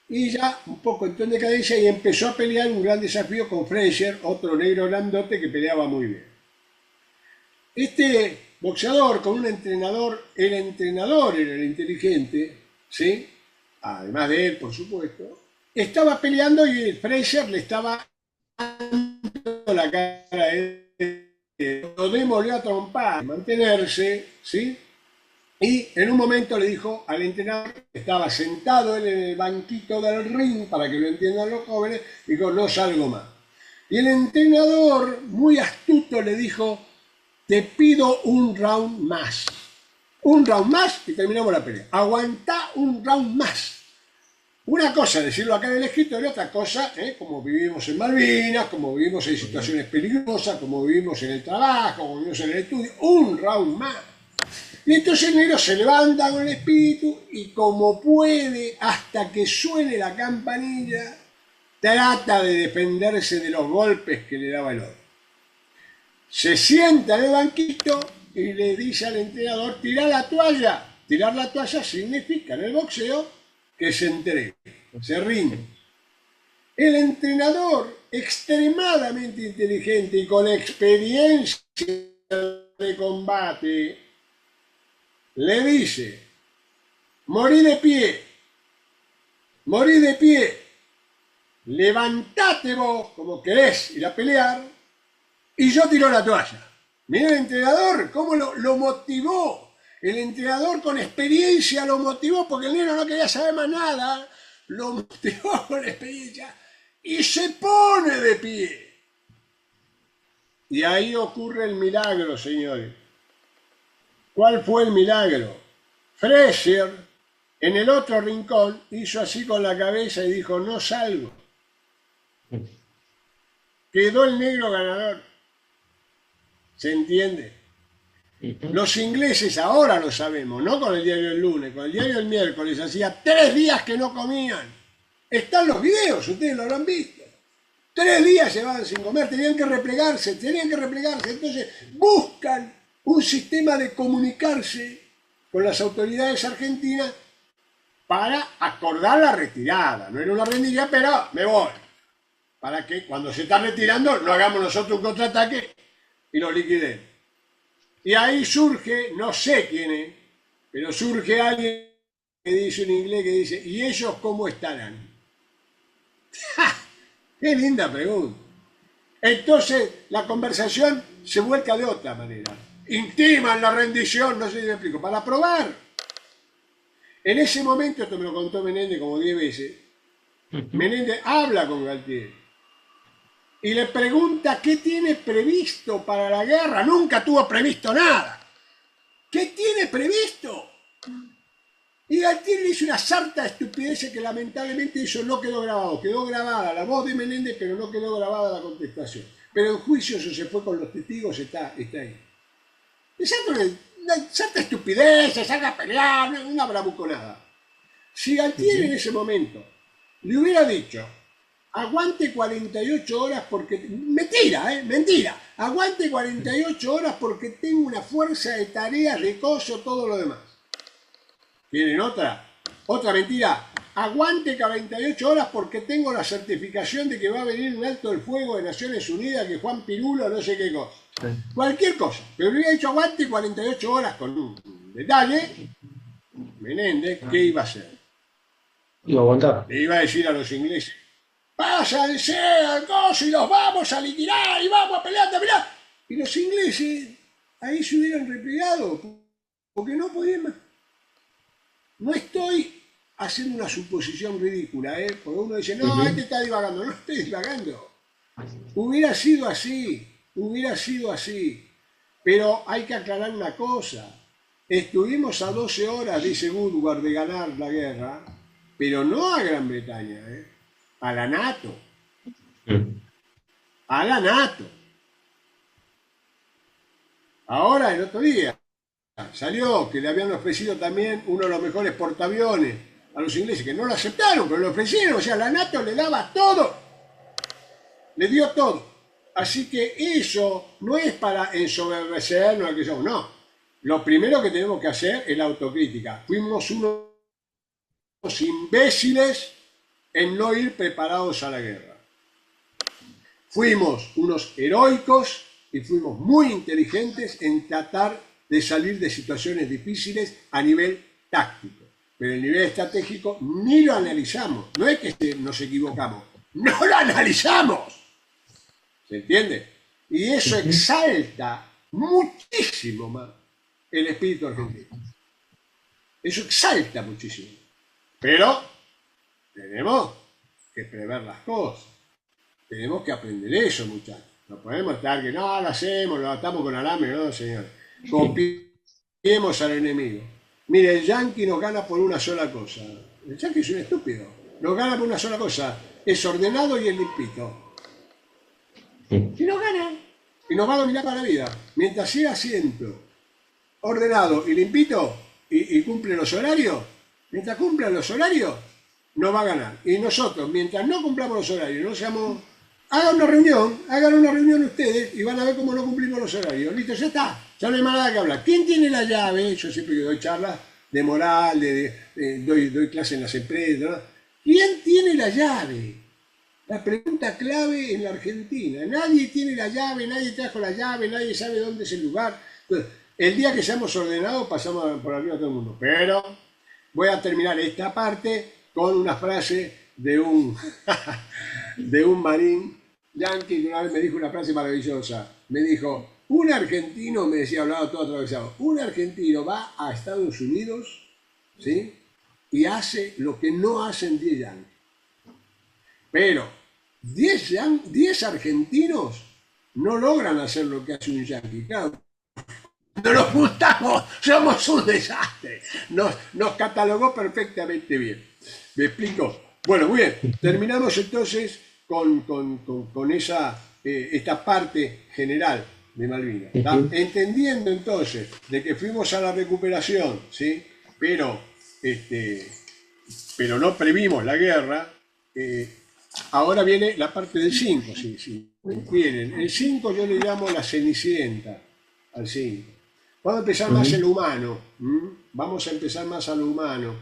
y ya un poco entró en decadencia y empezó a pelear un gran desafío con Frazier, otro negro grandote que peleaba muy bien. Este boxeador con un entrenador, el entrenador era el inteligente, ¿sí? Además de él, por supuesto, estaba peleando y Frazier le estaba dando la cara a él, lo demolió a trompar, mantenerse, ¿sí? Y en un momento le dijo al entrenador, que estaba sentado él en el banquito del ring, para que lo entiendan los jóvenes, dijo: no salgo más. Y el entrenador, muy astuto, le dijo: te pido un round más. Un round más y terminamos la pelea. Aguantá un round más. Una cosa decirlo acá en el escritorio, otra cosa, como vivimos en Malvinas, como vivimos en situaciones peligrosas, como vivimos en el trabajo, como vivimos en el estudio. Un round más. Y entonces el negro se levanta con el espíritu y, como puede, hasta que suene la campanilla, trata de defenderse de los golpes que le daba el otro. Se sienta en el banquito y le dice al entrenador: tira la toalla. Tirar la toalla significa en el boxeo que se entregue, se rinde. El entrenador, extremadamente inteligente y con experiencia de combate, le dice: morí de pie, levantate vos como querés ir a pelear y yo tiro la toalla. Mirá el entrenador cómo lo motivó. El entrenador con experiencia lo motivó, porque el negro no quería saber más nada, lo motivó con experiencia y se pone de pie. Y ahí ocurre el milagro, señores. ¿Cuál fue el milagro? Frazier, en el otro rincón, hizo así con la cabeza y dijo: no salgo. Quedó el negro ganador. ¿Se entiende? Los ingleses ahora lo sabemos, no con el diario del lunes, con el diario del miércoles, hacía 3 días que no comían. Están los videos, ustedes lo habrán visto. 3 días llevaban sin comer, tenían que replegarse. Entonces buscan un sistema de comunicarse con las autoridades argentinas para acordar la retirada. No era una rendición, pero me voy. Para que cuando se está retirando no hagamos nosotros un contraataque y lo liquidemos. Y ahí surge, no sé quién es, pero surge alguien que dice en inglés, que dice, ¿y ellos cómo estarán? ¡Ja! ¡Qué linda pregunta! Entonces la conversación se vuelca de otra manera. Intiman la rendición, no sé si me explico, para probar. En ese momento, esto me lo contó Menéndez como 10 veces, Menéndez habla con Galtieri y le pregunta qué tiene previsto para la guerra. Nunca tuvo previsto nada. ¿Qué tiene previsto? Y Galtieri le hizo una sarta de estupideces que lamentablemente eso no quedó grabado. Quedó grabada la voz de Menéndez, pero no quedó grabada la contestación. Pero en juicio eso se fue con los testigos, está ahí. Una sarta de estupideces, salga a pelear, una bravuconada. Si Galtieri en ese momento le hubiera dicho, aguante 48 horas porque... Mentira. Aguante 48 horas porque tengo una fuerza de tareas, de coso, todo lo demás. ¿Quieren otra? Otra mentira. Aguante 48 horas porque tengo la certificación de que va a venir un alto del fuego de Naciones Unidas, que Juan Pirulo, no sé qué cosa. Sí. Cualquier cosa. Pero le hubiera dicho aguante 48 horas con un detalle. Menéndez, ¿qué iba a hacer? Iba a aguantar. Le iba a decir a los ingleses, pásense al coso y los vamos a liquidar y vamos a pelear. Y los ingleses ahí se hubieran replegado porque no podían más. No estoy haciendo una suposición ridícula, porque uno dice, no, este está divagando. No estoy divagando. Hubiera sido así. Pero hay que aclarar una cosa. Estuvimos a 12 horas, dice Woodward, de ganar la guerra, pero no a Gran Bretaña, a la NATO. A la NATO. Ahora, el otro día, salió que le habían ofrecido también uno de los mejores portaaviones a los ingleses, que no lo aceptaron, pero lo ofrecieron. O sea, la NATO le daba todo. Le dio todo. Así que eso no es para ensoberbecernos a que somos, no. Lo primero que tenemos que hacer es la autocrítica. Fuimos unos imbéciles en no ir preparados a la guerra. Fuimos unos heroicos y fuimos muy inteligentes en tratar de salir de situaciones difíciles a nivel táctico. Pero el nivel estratégico ni lo analizamos. No es que nos equivocamos, no lo analizamos. ¿Se entiende? Y eso exalta muchísimo más el espíritu argentino. Eso exalta muchísimo. Pero tenemos que prever las cosas. Tenemos que aprender eso, muchachos. No podemos estar que no, lo hacemos, lo atamos con alambre, no, señores. Copiemos al enemigo. Mire, el yanqui nos gana por una sola cosa. El yanqui es un estúpido. Nos gana por una sola cosa. Es ordenado y es limpito. Y nos gana. Y nos va a dominar para la vida. Mientras siga siendo ordenado y limpito y cumple los horarios, mientras cumpla los horarios, nos va a ganar. Y nosotros, mientras no cumplamos los horarios, no seamos... hagan una reunión ustedes y van a ver cómo no cumplimos los horarios. Listo, ya está. Ya no hay más nada que hablar. ¿Quién tiene la llave? Yo siempre que doy charlas de moral, doy clases en las empresas, ¿no? ¿Quién tiene la llave? La pregunta clave en la Argentina. Nadie tiene la llave, nadie trajo la llave, nadie sabe dónde es el lugar. Entonces, el día que seamos ordenados pasamos por arriba a todo el mundo. Pero voy a terminar esta parte con una frase de un marín yanqui que una vez me dijo una frase maravillosa. Me dijo, un argentino, me decía, hablaba todo atravesado, un argentino va a Estados Unidos, ¿sí? Y hace lo que no hacen 10 yanquis. Pero 10 argentinos no logran hacer lo que hace un yanqui. Claro, no nos juntamos, somos un desastre. Nos catalogó perfectamente bien. ¿Me explico? Bueno, muy bien. Terminamos entonces con esta parte general de Malvinas. ¿Tá? Entendiendo entonces de que fuimos a la recuperación, ¿sí? Pero no previmos la guerra, ahora viene la parte del 5, si quieren. El 5 yo le llamo la Cenicienta, al 5. Vamos a empezar más en lo humano. Vamos a empezar más a lo humano.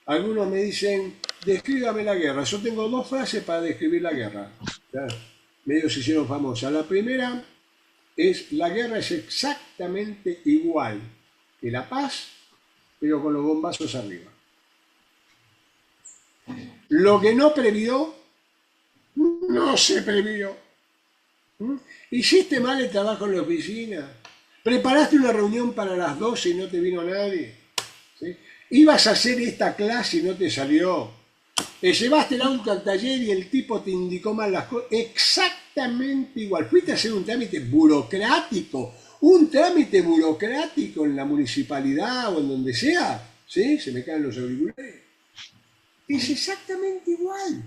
Algunos me dicen, descríbame la guerra. Yo tengo 2 frases para describir la guerra. ¿Tá? Medio se hicieron famosas. La primera es, la guerra es exactamente igual que la paz, pero con los bombazos arriba. Lo que no previó, no se previó. ¿Hiciste mal el trabajo en la oficina? ¿Preparaste una reunión para las 12 y no te vino nadie? ¿Sí? ¿Ibas a hacer esta clase y no te salió? Llevaste el auto al taller y el tipo te indicó mal las cosas. Exactamente igual. Fuiste a hacer un trámite burocrático. Un trámite burocrático en la municipalidad o en donde sea. ¿Sí? Se me caen los auriculares. Es exactamente igual.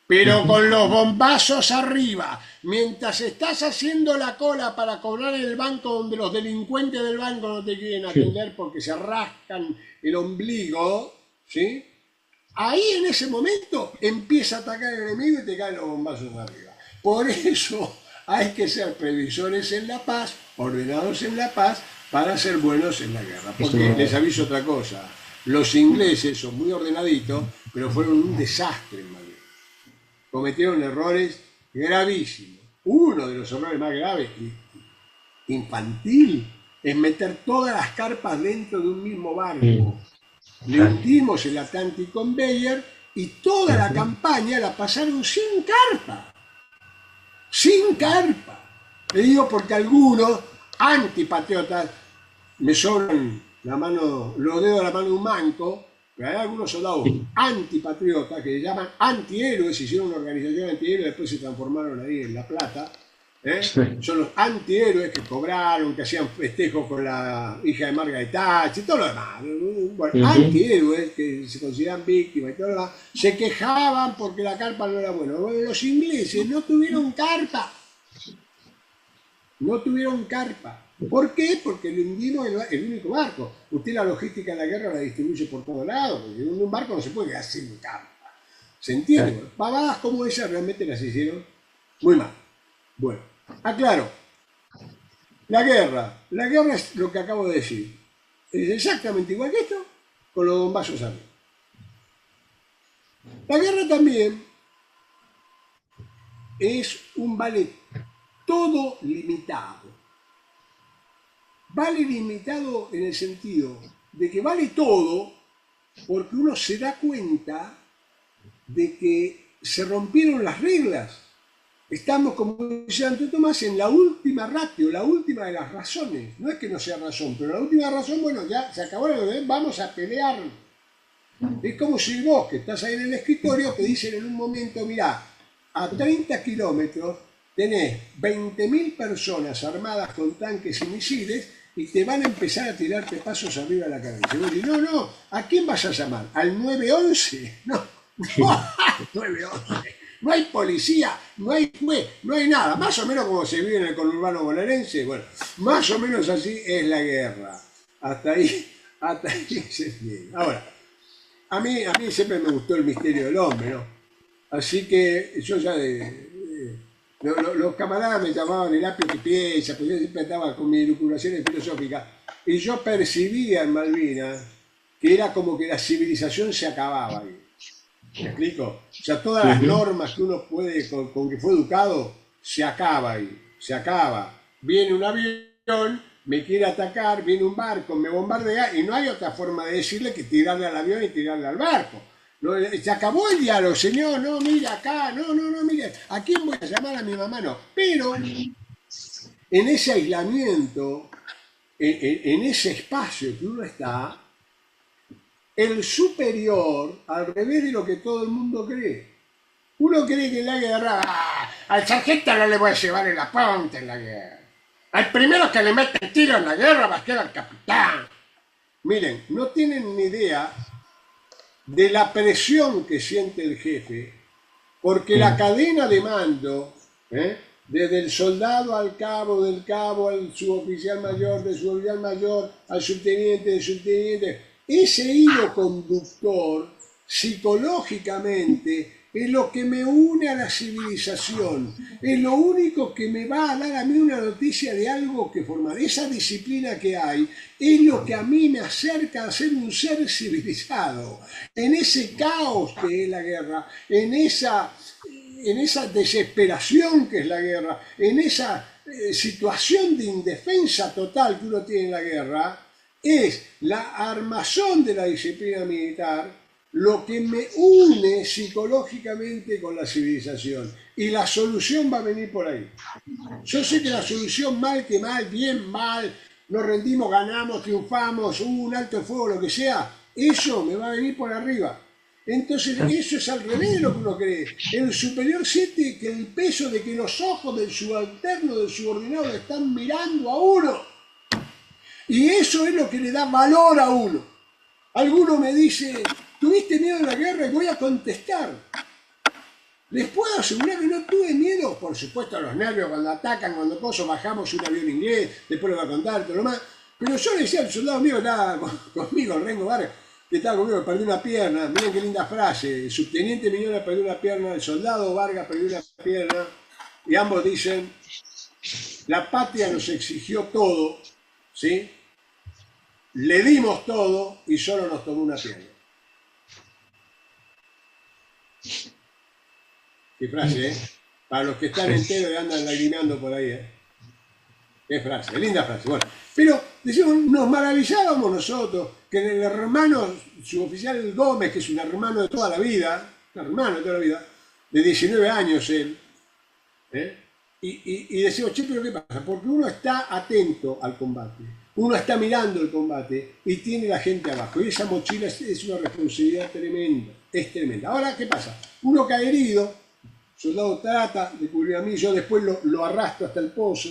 Pero con los bombazos arriba. Mientras estás haciendo la cola para cobrar en el banco donde los delincuentes del banco no te quieren atender porque se rascan el ombligo, ¿sí? Ahí en ese momento empieza a atacar el enemigo y te caen los bombazos arriba. Por eso hay que ser previsores en la paz, ordenados en la paz, para ser buenos en la guerra. Porque les aviso otra cosa. Los ingleses son muy ordenaditos, pero fueron un desastre en Malvinas. Cometieron errores gravísimos. Uno de los errores más graves, infantil, es meter todas las carpas dentro de un mismo barco. Le hundimos el Atlantic Conveyor y toda la campaña la pasaron sin carpa. Sin carpa. Le digo porque algunos antipatriotas, me sobran la mano, los dedos de la mano de un manco, pero hay algunos soldados antipatriotas que se llaman antihéroes, hicieron una organización antihéroes, después se transformaron ahí en La Plata. Son los antihéroes que cobraron, que hacían festejos con la hija de Margaret Thatcher y todo lo demás. Bueno, antihéroes que se consideran víctimas y todo lo demás, se quejaban porque la carpa no era buena. Bueno, los ingleses no tuvieron carpa. No tuvieron carpa. ¿Por qué? Porque le hundimos el único barco. Usted la logística de la guerra la distribuye por todos lados, porque un barco no se puede quedar sin carpa. ¿Se entiende? Pavadas como esas realmente las hicieron muy mal. Bueno, aclaro. La guerra es lo que acabo de decir. Es exactamente igual que esto, con los bombazos arriba. La guerra también es un vale todo limitado. Vale limitado en el sentido de que vale todo porque uno se da cuenta de que se rompieron las reglas. Estamos, como decía Santo Tomás, en la última ratio, la última de las razones. No es que no sea razón, pero la última razón, bueno, ya se acabó la guerra, vamos a pelear. Es como si vos, que estás ahí en el escritorio, te dicen en un momento, mirá, a 30 kilómetros tenés 20.000 personas armadas con tanques y misiles y te van a empezar a tirarte pasos arriba de la cabeza. Y vos decís, no, ¿a quién vas a llamar? ¿Al 911? No, 911. No hay policía, no hay juez, no hay nada. Más o menos como se vive en el conurbano bonaerense. Bueno, más o menos así es la guerra. Hasta ahí se entiende. Ahora, a mí siempre me gustó el misterio del hombre, ¿no? Así que yo ya los camaradas me llamaban el apio que piensa, porque yo siempre estaba con mis elucubraciones filosóficas. Y yo percibía en Malvinas que era como que la civilización se acababa ahí. ¿Me explico? O sea, todas las normas que uno puede, con que fue educado, se acaba ahí, se acaba. Viene un avión, me quiere atacar, viene un barco, me bombardea y no hay otra forma de decirle que tirarle al avión y tirarle al barco. No, se acabó el diálogo, señor, no, mira acá, no, mire, ¿a quién voy a llamar? A mi mamá, no. Pero en ese aislamiento, en ese espacio que uno está, el superior, al revés de lo que todo el mundo cree. Uno cree que en la guerra, al sargento no le voy a llevar en la punta en la guerra. Al primero que le mete tiro en la guerra va a quedar al capitán. Miren, no tienen ni idea de la presión que siente el jefe, porque la cadena de mando desde el soldado al cabo, del cabo al suboficial mayor, del suboficial mayor al subteniente, del subteniente. Ese hilo conductor, psicológicamente, es lo que me une a la civilización, es lo único que me va a dar a mí una noticia de algo que formar. Esa disciplina que hay es lo que a mí me acerca a ser un ser civilizado. En ese caos que es la guerra, en esa desesperación que es la guerra, en esa situación de indefensa total que uno tiene en la guerra, es la armazón de la disciplina militar lo que me une psicológicamente con la civilización. Y la solución va a venir por ahí. Yo sé que la solución mal que mal, bien mal, nos rendimos, ganamos, triunfamos, hubo un alto fuego, lo que sea, eso me va a venir por arriba. Entonces eso es al revés de lo que uno cree. El superior siente que el peso de que los ojos del subalterno, del subordinado, le están mirando a uno. Y eso es lo que le da valor a uno. Alguno me dice, ¿tuviste miedo de la guerra? Y voy a contestar. Les puedo asegurar que no tuve miedo, por supuesto, a los nervios cuando atacan, cuando bajamos un avión inglés, después lo voy a contar, todo lo más. Pero yo le decía al soldado mío que estaba conmigo, el Rengo Vargas, que estaba conmigo, que perdió una pierna. Miren qué linda frase. El subteniente Miñola perdió una pierna, el soldado Vargas perdió una pierna. Y ambos dicen, la patria nos exigió todo, ¿sí? Le dimos todo y solo nos tomó una pierna. Qué frase, ¿eh? Para los que están enteros y andan lagrimeando por ahí, ¿eh? Qué frase, linda frase. Bueno, pero decimos, nos maravillábamos nosotros que el hermano suboficial Gómez, que es un hermano de toda la vida, de 19 años él, ¿eh? Y decimos, che, pero ¿qué pasa? Porque uno está atento al combate, uno está mirando el combate y tiene la gente abajo. Y esa mochila es una responsabilidad tremenda, es tremenda. Ahora, ¿qué pasa? Uno cae herido, el soldado trata de cubrir a mí, yo después lo arrastro hasta el pozo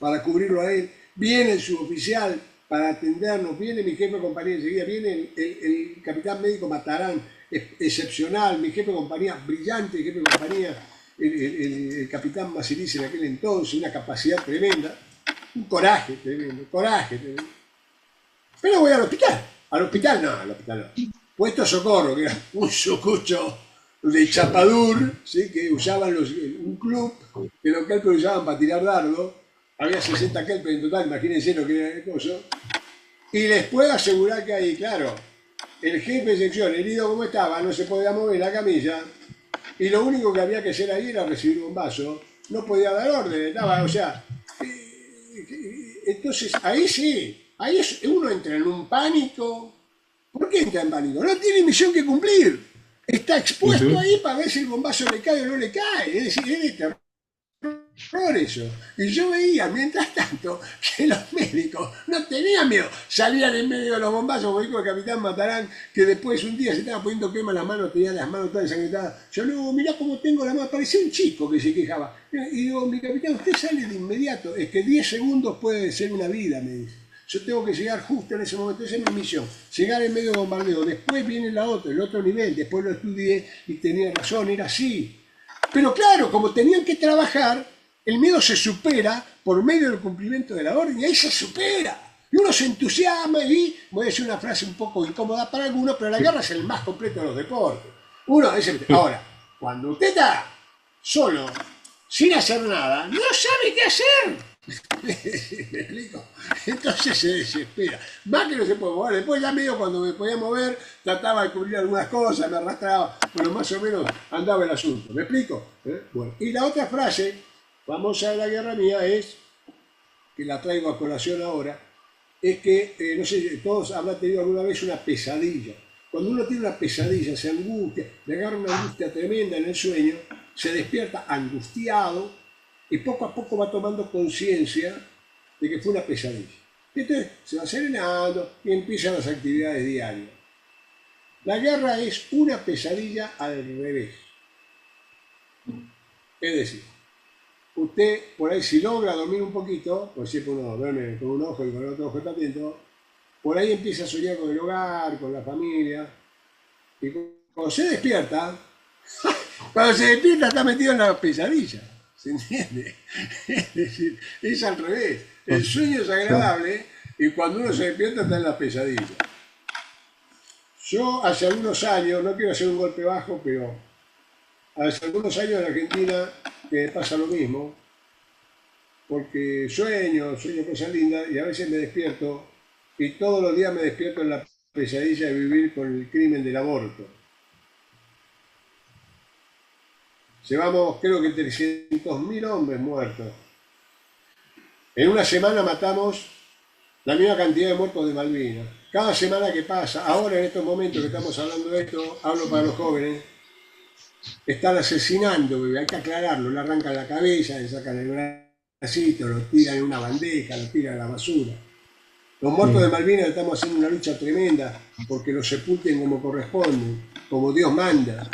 para cubrirlo a él. Viene el suboficial para atendernos, viene mi jefe de compañía enseguida, viene el capitán médico Matarán, excepcional, mi jefe de compañía, brillante jefe de compañía, el capitán Masilice en aquel entonces, una capacidad tremenda, un coraje tremendo. Pero voy al hospital no. Puesto Socorro, que era un sucucho de Chapadur, ¿sí? Que usaban un club, que los cálculos usaban para tirar dardo, había 60 kelpes en total, imagínense lo que era el coso, y les puedo asegurar que ahí, claro, el jefe de sección, herido como estaba, no se podía mover la camilla, y lo único que había que hacer ahí era recibir un vaso, no podía dar orden, estaba, o sea, entonces ahí sí, ahí uno entra en un pánico. ¿Por qué entra en pánico? No tiene misión que cumplir, está expuesto ahí para ver si el bombazo le cae o no le cae, es decir, es de terror eso. Y yo veía, mientras tanto, que los médicos no tenían miedo, salían en medio de los bombazos, como dijo el capitán Matarán, que después un día se estaba poniendo quema las manos, tenía las manos todas ensangrentadas. Yo no, mirá cómo tengo la mano, parecía un chico que se quejaba. Y digo, mi capitán, usted sale de inmediato, es que 10 segundos puede ser una vida, me dice. Yo tengo que llegar justo en ese momento, esa es mi misión, llegar en medio de bombardeo. Después viene la otra, el otro nivel, después lo estudié y tenía razón, era así. Pero claro, como tenían que trabajar, el miedo se supera por medio del cumplimiento de la orden y ahí se supera. Y uno se entusiasma y, voy a decir una frase un poco incómoda para algunos, pero la guerra es el más completo de los deportes. Ahora, cuando usted está solo, sin hacer nada, no sabe qué hacer. ¿Me explico? Entonces se desespera. Más que no se puede mover. Después ya medio cuando me podía mover, trataba de cubrir algunas cosas, me arrastraba. Bueno, más o menos andaba el asunto. ¿Me explico? Bueno, y la otra frase famosa de la guerra mía es, que la traigo a colación ahora, es que, no sé, todos habrán tenido alguna vez una pesadilla. Cuando uno tiene una pesadilla, se angustia, le agarra una angustia tremenda en el sueño, se despierta angustiado y poco a poco va tomando conciencia de que fue una pesadilla. Entonces se va serenando y empiezan las actividades diarias. La guerra es una pesadilla al revés. Es decir, usted por ahí si logra dormir un poquito, por siempre uno duerme con un ojo y con el otro ojo está atento, por ahí empieza a soñar con el hogar, con la familia, y cuando se despierta está metido en la pesadilla. ¿Se entiende? Es decir, es al revés. El sueño es agradable y cuando uno se despierta está en la pesadilla. Yo hace algunos años, no quiero hacer un golpe bajo, pero hace algunos años en Argentina que pasa lo mismo, porque sueño cosas lindas y a veces me despierto y todos los días me despierto en la pesadilla de vivir con el crimen del aborto. Llevamos creo que 300.000 hombres muertos. En una semana matamos la misma cantidad de muertos de Malvinas. Cada semana que pasa, ahora en estos momentos que estamos hablando de esto, hablo para los jóvenes, están asesinando, bebé, hay que aclararlo, le arrancan la cabeza, le sacan el bracito, lo tiran en una bandeja, lo tiran a la basura. Los muertos de Malvinas estamos haciendo una lucha tremenda porque los sepulten como corresponde, como Dios manda,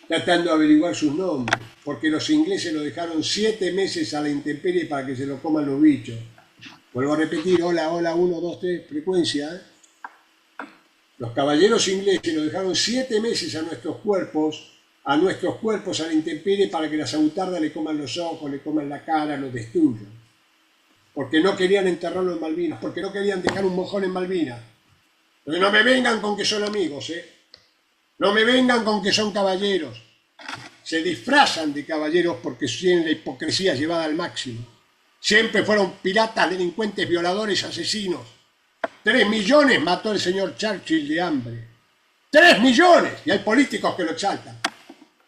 tratando de averiguar sus nombres, porque los ingleses lo dejaron 7 meses a la intemperie para que se lo coman los bichos. Vuelvo a repetir, hola, hola, 1, 2, 3, frecuencia. Los caballeros ingleses nos dejaron 7 meses a nuestros cuerpos a la intemperie para que las abutardas le coman los ojos, le coman la cara, los destruyan. Porque no querían enterrarlo en Malvinas, porque no querían dejar un mojón en Malvinas. Entonces no me vengan con que son amigos, No me vengan con que son caballeros. Se disfrazan de caballeros porque tienen la hipocresía llevada al máximo. Siempre fueron piratas, delincuentes, violadores, asesinos. 3 millones mató el señor Churchill de hambre. 3 millones. Y hay políticos que lo exaltan.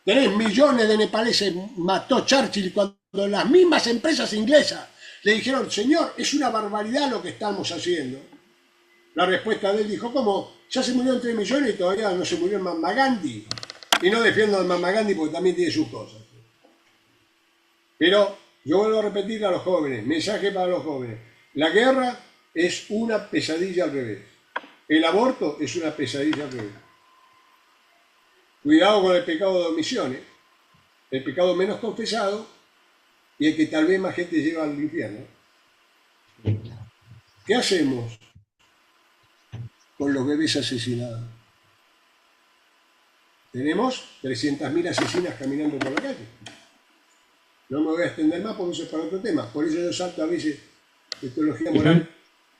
3 millones de nepaleses mató Churchill cuando las mismas empresas inglesas le dijeron, señor, es una barbaridad lo que estamos haciendo. La respuesta de él dijo, ¿cómo? Ya se murieron 3 millones y todavía no se murió el Mahatma Gandhi. Y no defiendo al Mahatma Gandhi porque también tiene sus cosas. Pero yo vuelvo a repetir a los jóvenes, mensaje para los jóvenes. La guerra es una pesadilla al revés. El aborto es una pesadilla al revés. Cuidado con el pecado de omisión, el pecado menos confesado y el que tal vez más gente lleva al infierno. ¿Qué hacemos con los bebés asesinados? Tenemos 300.000 asesinas caminando por la calle. No me voy a extender más porque eso es para otro tema. Por eso yo salto a veces de teología moral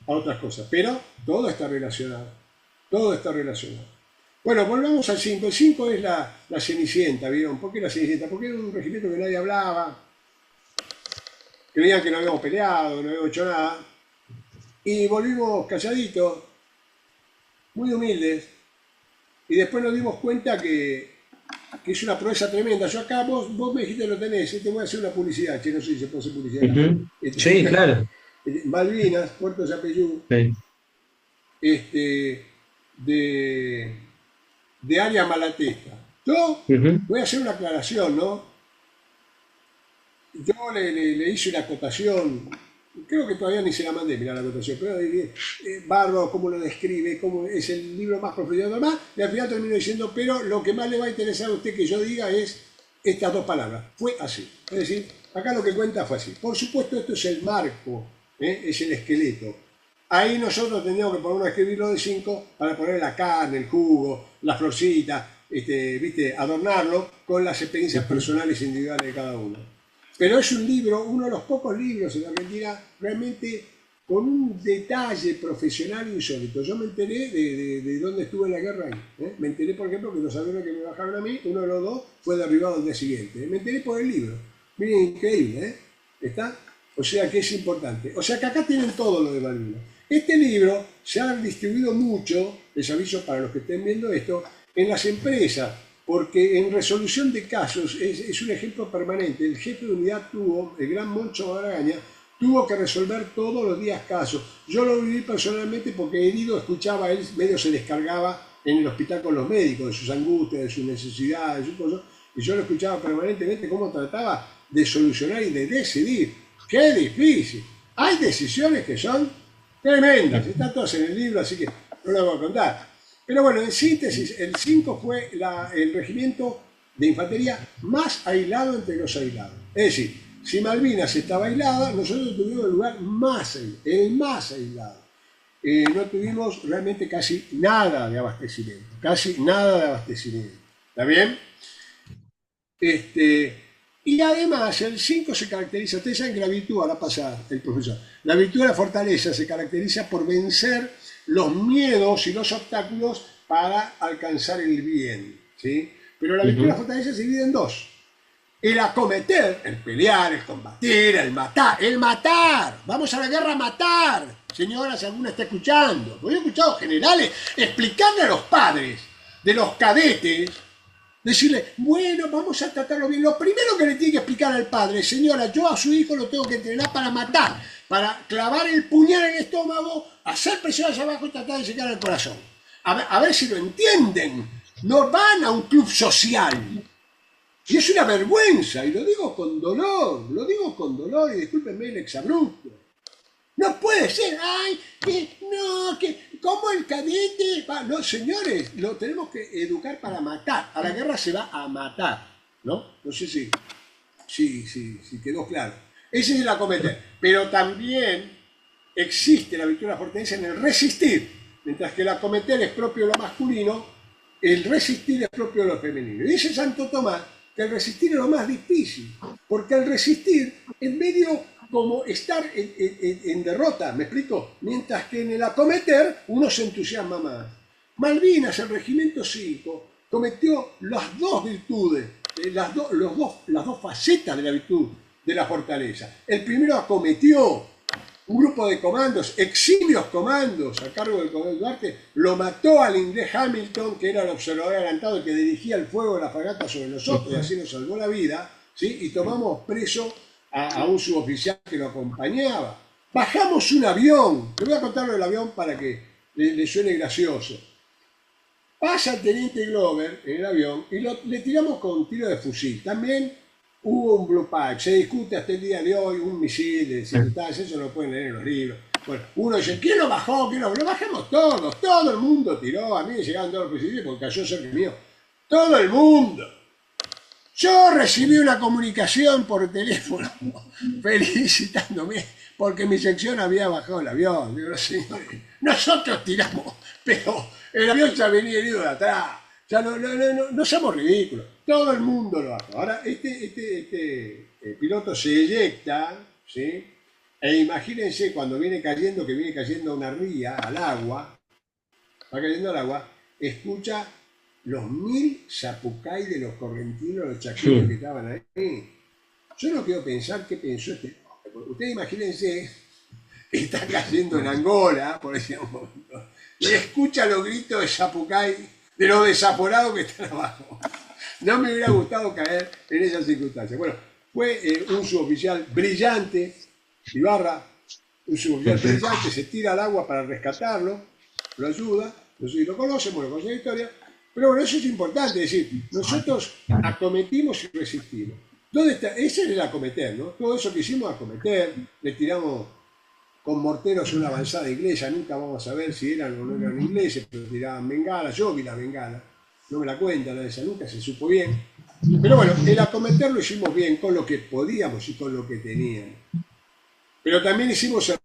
a otras cosas. Pero todo está relacionado. Todo está relacionado. Bueno, volvamos al 5. El 5 es la Cenicienta, ¿vieron? ¿Por qué la Cenicienta? Porque era un regimiento que nadie hablaba. Creían que no habíamos peleado, no habíamos hecho nada. Y volvimos calladitos, muy humildes. Y después nos dimos cuenta que es una proeza tremenda. Yo acá, vos me dijiste lo tenés, te voy a hacer una publicidad, che, no sé si se puede hacer publicidad. Sí, claro. Malvinas, Puerto Yapeyú, Sí. de Arias Malatesta. Yo voy a hacer una aclaración, ¿no? Yo le hice una acotación, creo que todavía ni se la mandé, mirá la acotación, pero bárbaro, cómo lo describe, cómo es el libro más profundo demás, y al final termino diciendo, pero lo que más le va a interesar a usted que yo diga es estas 2 palabras, fue así. Es decir, acá lo que cuenta fue así. Por supuesto, esto es el marco, es el esqueleto. Ahí nosotros tendríamos que ponernos a escribir lo de 5 para poner la carne, el jugo, la florcita, ¿viste? Adornarlo con las experiencias personales e individuales de cada uno. Pero es un libro, uno de los pocos libros en la Argentina, realmente con un detalle profesional insólito. Yo me enteré de dónde estuve en la guerra ahí. Me enteré, por ejemplo, que los aviones que me bajaron a mí, uno de los 2 fue derribado al día siguiente. Me enteré por el libro. Miren, increíble, ¿está? O sea que es importante. O sea que acá tienen todo lo de Malvinas. Este libro se ha distribuido mucho, les aviso para los que estén viendo esto, en las empresas, porque en resolución de casos es un ejemplo permanente. El jefe de unidad el gran Moncho Baragaña, tuvo que resolver todos los días casos. Yo lo viví personalmente porque herido escuchaba, él medio se descargaba en el hospital con los médicos, de sus angustias, de sus necesidades, de sus cosas, y yo lo escuchaba permanentemente cómo trataba de solucionar y de decidir. ¡Qué difícil! Hay decisiones que son tremendas, están todas en el libro, así que no las voy a contar. Pero bueno, en síntesis, el 5 fue el regimiento de infantería más aislado entre los aislados. Es decir, si Malvinas estaba aislada, nosotros tuvimos el lugar más aislado, el más aislado. No tuvimos realmente casi nada de abastecimiento, casi nada de abastecimiento. ¿Está bien? Y además el 5 se caracteriza, ustedes saben que la virtud, ahora pasa el profesor, la virtud de la fortaleza se caracteriza por vencer los miedos y los obstáculos para alcanzar el bien, ¿sí? Pero la virtud de la fortaleza se divide en dos. El acometer, el pelear, el combatir, el matar. ¡El matar! ¡Vamos a la guerra a matar! Señora, si alguna está escuchando. Porque yo he escuchado generales explicarle a los padres de los cadetes, decirle, bueno, vamos a tratarlo bien. Lo primero que le tiene que explicar al padre, señora, yo a su hijo lo tengo que entrenar para matar, para clavar el puñal en el estómago, hacer presión hacia abajo y tratar de llegar al corazón. A ver si lo entienden. No van a un club social. Y es una vergüenza, y lo digo con dolor, y discúlpenme el exabrupto. No puede ser, ay, ¿cómo el cadete? No, señores, lo tenemos que educar para matar. A la guerra se va a matar, ¿no? No sé si quedó claro. Ese es el acometer. Pero también existe la virtud de la fortaleza en el resistir. Mientras que el acometer es propio de lo masculino, el resistir es propio de lo femenino. Y dice Santo Tomás que el resistir es lo más difícil, porque el resistir es medio como estar en derrota, ¿me explico? Mientras que en el acometer uno se entusiasma más. Malvinas, el Regimiento 5, cometió las dos virtudes, las dos facetas de la virtud de la fortaleza. El primero acometió un grupo de comandos, eximios comandos, a cargo del coronel Duarte, lo mató al inglés Hamilton, que era el observador adelantado, el que dirigía el fuego de la fragata sobre nosotros, y así nos salvó la vida, ¿sí? Y tomamos preso a un suboficial que lo acompañaba. Bajamos un avión, le voy a contar lo del avión para que le suene gracioso. Pasa el teniente Glover en el avión y le tiramos con tiro de fusil. También hubo un blue pack, se discute hasta el día de hoy un misil de circunstancias, eso lo pueden leer en los libros. Bueno, uno dice, ¿quién lo bajó? ¿Quién lo bajamos todos? Todo el mundo tiró, a mí me llegaban todos los fusiles porque cayó cerca mío. Todo el mundo. Yo recibí una comunicación por teléfono felicitándome porque mi sección había bajado el avión. Digo, señores, nosotros tiramos, pero el avión ya venía herido de atrás. Ya no somos ridículos. Todo el mundo lo hace. Ahora, este piloto se eyecta, ¿sí? E imagínense cuando viene cayendo una ría al agua, va cayendo al agua, escucha los 1000 zapucay de los correntinos, los chaqueños que estaban ahí. Yo no quiero pensar qué pensó este hombre. Ustedes imagínense que está cayendo en Angola, por decir un momento, y escucha los gritos de zapucay de los desaforados que están abajo. No me hubiera gustado caer en esas circunstancias. Bueno, fue un suboficial brillante, Ibarra, un suboficial brillante, se tira al agua para rescatarlo, lo ayuda, no sé si lo conocen, bueno, conocen la historia, pero bueno, eso es importante, es decir, nosotros acometimos y resistimos. ¿Dónde está? Ese es el acometer, ¿no? Todo eso que hicimos acometer, le tiramos con morteros una avanzada inglesa, nunca vamos a ver si eran o no eran ingleses, pero tiraban bengalas, yo vi la bengala, no me la cuentan esa, nunca se supo bien. Pero bueno, el acometer lo hicimos bien con lo que podíamos y con lo que teníamos. Pero también hicimos el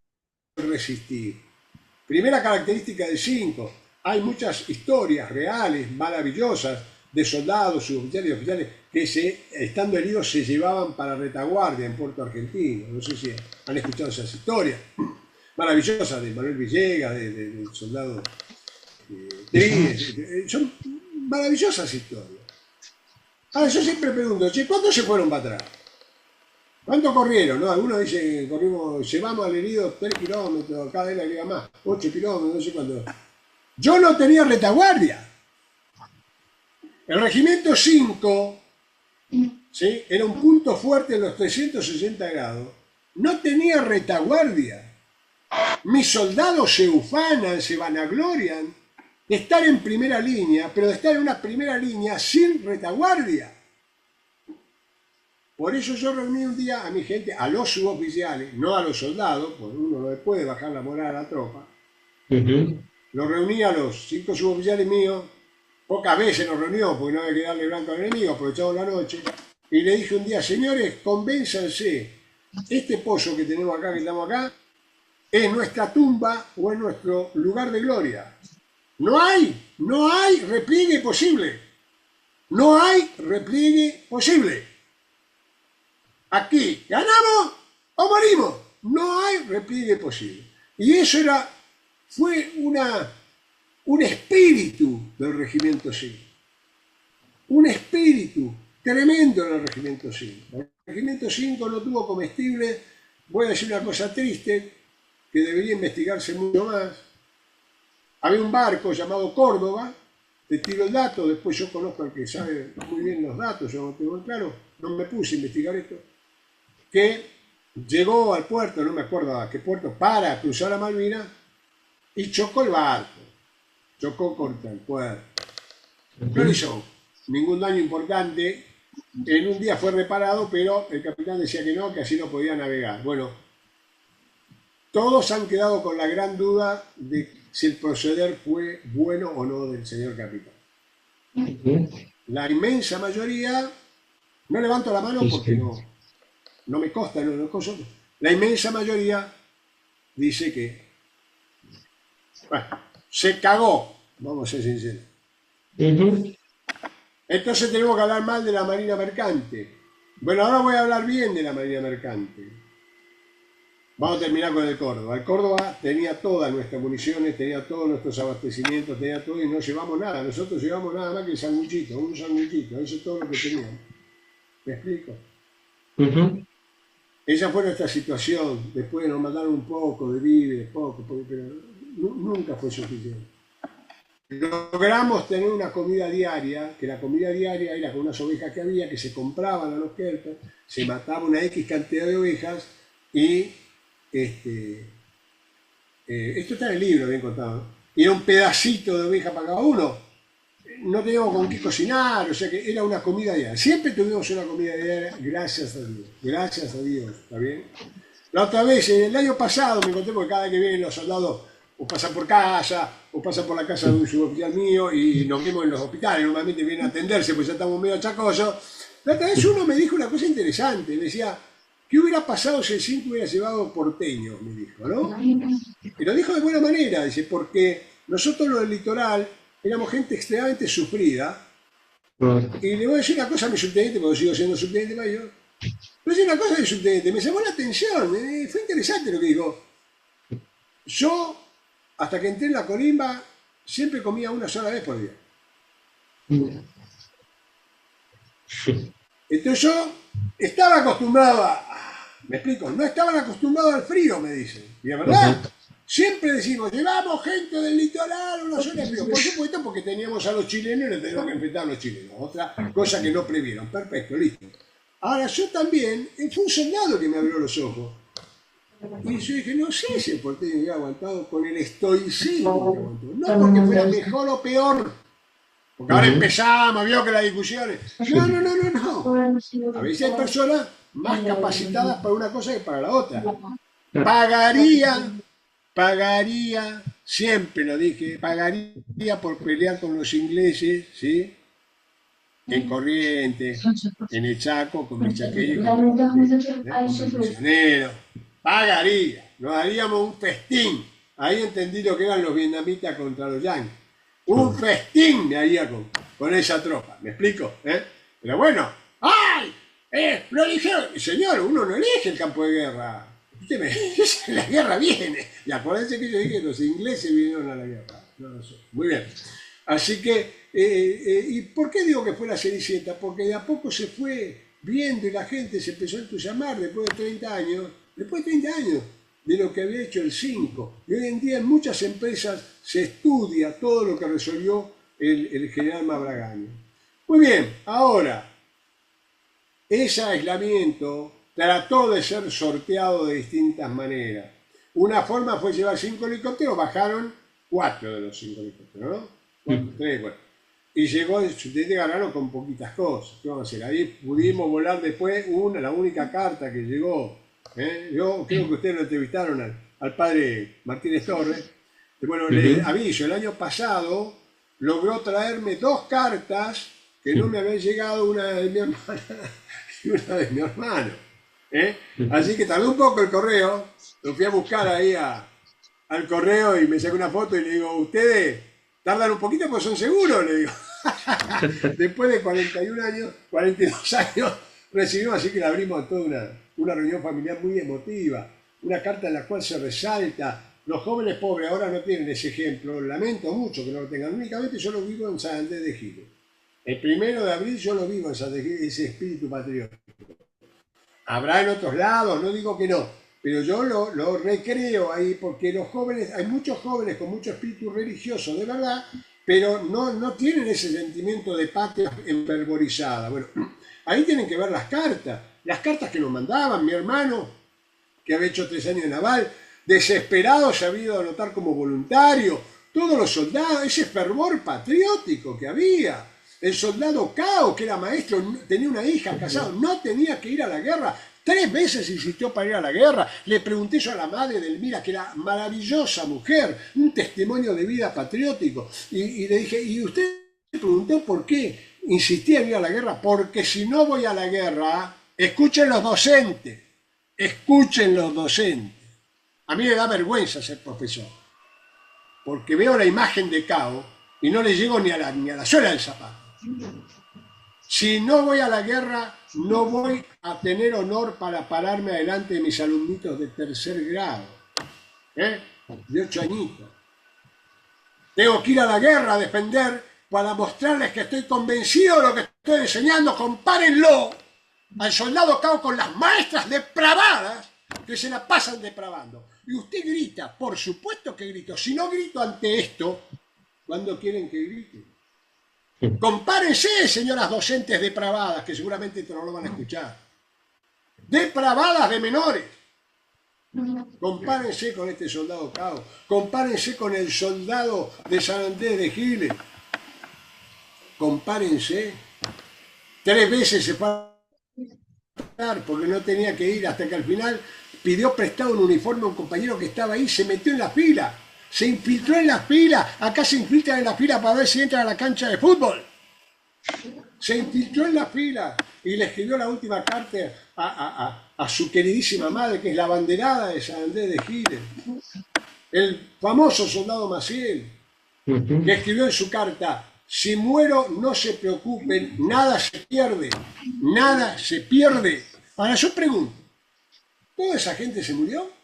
resistir. Primera característica del 5, hay muchas historias reales, maravillosas, de soldados, suboficiales y oficiales que estando heridos se llevaban para retaguardia en Puerto Argentino. No sé si han escuchado esas historias maravillosas de Manuel Villegas, del soldado Tríez. Son maravillosas historias. Ahora yo siempre pregunto, che, ¿cuántos se fueron para atrás? ¿Cuánto corrieron? ¿No? Algunos dicen, llevamos al herido 3 kilómetros, cada vez le agrega más, 8 kilómetros, no sé cuánto. Yo no tenía retaguardia. El Regimiento 5, ¿sí? Era un punto fuerte en los 360 grados. No tenía retaguardia. Mis soldados se ufanan, se vanaglorian de estar en primera línea, pero de estar en una primera línea sin retaguardia. Por eso yo reuní un día a mi gente, a los suboficiales, no a los soldados, porque uno no le puede bajar la moral a la tropa. Los reuní a los 5 suboficiales míos. Pocas veces nos reunió porque no había que darle blanco al enemigo, aprovechamos la noche, y le dije un día, señores, convénzanse, este pozo que tenemos acá, que estamos acá, es nuestra tumba o es nuestro lugar de gloria. No hay repliegue posible. No hay repliegue posible. Aquí, ¿ganamos o morimos? No hay repliegue posible. Y eso fue un espíritu del Regimiento 5. Un espíritu tremendo en el Regimiento 5. El Regimiento 5 no tuvo comestible. Voy a decir una cosa triste, que debería investigarse mucho más. Había un barco llamado Córdoba, te tiro el dato, después yo conozco al que sabe muy bien los datos, yo no tengo claro, no me puse a investigar esto, que llegó al puerto, no me acuerdo a qué puerto, para cruzar la Malvinas y chocó el barco, chocó contra el puerto. No le hizo ningún daño importante, en un día fue reparado, pero el capitán decía que no, que así no podía navegar. Bueno, todos han quedado con la gran duda de si el proceder fue bueno o no del señor capitán. La inmensa mayoría, no levanto la mano porque no me consta, la inmensa mayoría dice que, bueno, se cagó, vamos a ser sinceros. Entonces tenemos que hablar mal de la Marina Mercante. Bueno, ahora voy a hablar bien de la Marina Mercante. Vamos a terminar con el Córdoba. El Córdoba tenía todas nuestras municiones, tenía todos nuestros abastecimientos, tenía todo y no llevamos nada. Nosotros llevamos nada más que el sanguchito, un sanguchito. Eso es todo lo que teníamos. ¿Me explico? Esa fue nuestra situación. Después nos mandaron un poco de víveres, pero nunca fue suficiente. Logramos tener una comida diaria, que la comida diaria era con unas ovejas que había, que se compraban a los kelpers, se mataba una X cantidad de ovejas y esto está en el libro, bien contado. Y era un pedacito de oveja para cada uno. No teníamos con qué cocinar, o sea que era una comida diaria. Siempre tuvimos una comida diaria, gracias a Dios. Gracias a Dios, ¿está bien? La otra vez, el año pasado, me encontré porque cada vez que vienen los soldados o pasan por casa, o pasan por la casa de un suboficial mío y nos vemos en los hospitales, normalmente vienen a atenderse, pues ya estamos medio achacosos. La otra vez uno me dijo una cosa interesante, me decía, ¿qué hubiera pasado si el 5 hubiera llevado porteño? Me dijo, ¿no? Y lo dijo de buena manera, dice, porque nosotros los del litoral éramos gente extremadamente sufrida. Y le voy a decir una cosa a mi subteniente, porque sigo siendo subteniente mayor. Le voy a decir una cosa a mi subteniente, me llamó la atención, fue interesante lo que dijo. Yo, hasta que entré en la colimba, siempre comía una sola vez por día. Entonces yo estaba acostumbrado me explico, no estaban acostumbrados al frío, me dicen. Y es verdad, siempre decimos, llevamos gente del litoral a una zona de frío. Por supuesto, porque teníamos a los chilenos y les teníamos que enfrentar a los chilenos. Otra cosa que no previeron. Perfecto, listo. Ahora, yo también, fue un soldado que me abrió los ojos. Y yo dije, no sé si el porteño había aguantado con el estoicismo que aguantó. No porque fuera mejor o peor. Porque ahora empezamos, vio que las discusiones. No. A veces hay personas más capacitadas para una cosa que para la otra. Pagaría, siempre lo dije, pagaría por pelear con los ingleses, ¿sí? En Corrientes, en el Chaco, con mi chaqueño, con prisioneros. Pagaría, nos haríamos un festín. Ahí entendí lo que eran los vietnamitas contra los yanquis. Un festín me haría con esa tropa, ¿me explico? Pero bueno, ¡ay! Lo dijeron, señor, uno no elige el campo de guerra. Usted me dice, la guerra viene. Y acuérdense que yo dije que los ingleses vinieron a la guerra. No sé. Muy bien. Así que, ¿y por qué digo que fue la Cenicienta? Porque de a poco se fue viendo y la gente se empezó a entusiasmar después de 30 años de lo que había hecho el 5. Y hoy en día en muchas empresas se estudia todo lo que resolvió el general Mabragaño. Muy bien, ahora, ese aislamiento trató de ser sorteado de distintas maneras. Una forma fue llevar 5 helicópteros, bajaron 4 de los 5 helicópteros, ¿no? 3, 4. Y llegó, ganaron con poquitas cosas. ¿Qué vamos a hacer? Ahí pudimos volar después la única carta que llegó. Yo creo que ustedes lo entrevistaron al padre Martínez Torres. Bueno, le aviso, el año pasado logró traerme 2 cartas que no me habían llegado, una de mi hermana y una de mi hermano. Así que tardé un poco el correo, lo fui a buscar ahí al correo y me saqué una foto y le digo, ustedes tardan un poquito porque son seguros, le digo. Después de 42 años, recibimos, así que la abrimos toda una reunión familiar muy emotiva, una carta en la cual se resalta, los jóvenes pobres ahora no tienen ese ejemplo, lamento mucho que no lo tengan, únicamente yo lo vivo en San Andrés de Giles. El 1 de abril yo lo vivo en San Andrés de Giles, ese espíritu patriótico. Habrá en otros lados, no digo que no, pero yo lo recreo ahí porque los jóvenes, hay muchos jóvenes con mucho espíritu religioso, de verdad, pero no tienen ese sentimiento de patria enfervorizada. Bueno, ahí tienen que ver las cartas que nos mandaban. Mi hermano, que había hecho 3 años de naval, desesperado se había ido a anotar como voluntario, todos los soldados, ese fervor patriótico que había. El soldado Cao, que era maestro, tenía una hija casado, no tenía que ir a la guerra. 3 veces insistió para ir a la guerra. Le pregunté yo a la madre de Elmira, que era maravillosa mujer, un testimonio de vida patriótico. Y le dije, ¿y usted me preguntó por qué insistía en ir a la guerra? Porque si no voy a la guerra, escuchen los docentes. Escuchen los docentes. A mí me da vergüenza ser profesor. Porque veo la imagen de Cao y no le llego ni a la suela del zapato. Si no voy a la guerra, no voy a tener honor para pararme adelante de mis alumnitos de 3er grado, de 8 añitos. Tengo que ir a la guerra a defender para mostrarles que estoy convencido de lo que estoy enseñando. Compárenlo al soldado Cao con las maestras depravadas que se la pasan depravando. Y usted grita, por supuesto que grito. Si no grito ante esto, ¿cuándo quieren que grite? Compárense, señoras docentes depravadas, que seguramente no lo van a escuchar. Depravadas de menores. Compárense con este soldado Cao. Compárense con el soldado de San Andrés de Giles. Compárense. 3 veces se fue a porque no tenía que ir, hasta que al final pidió prestado un uniforme a un compañero que estaba ahí, se metió en la fila. Se infiltró en las filas. Acá se infiltran en la fila para ver si entran a la cancha de fútbol. Se infiltró en la fila y le escribió la última carta a su queridísima madre, que es la abanderada de San Andrés de Giles. El famoso soldado Maciel, que escribió en su carta: si muero, no se preocupen, nada se pierde, nada se pierde. Ahora yo pregunto, ¿toda esa gente se murió?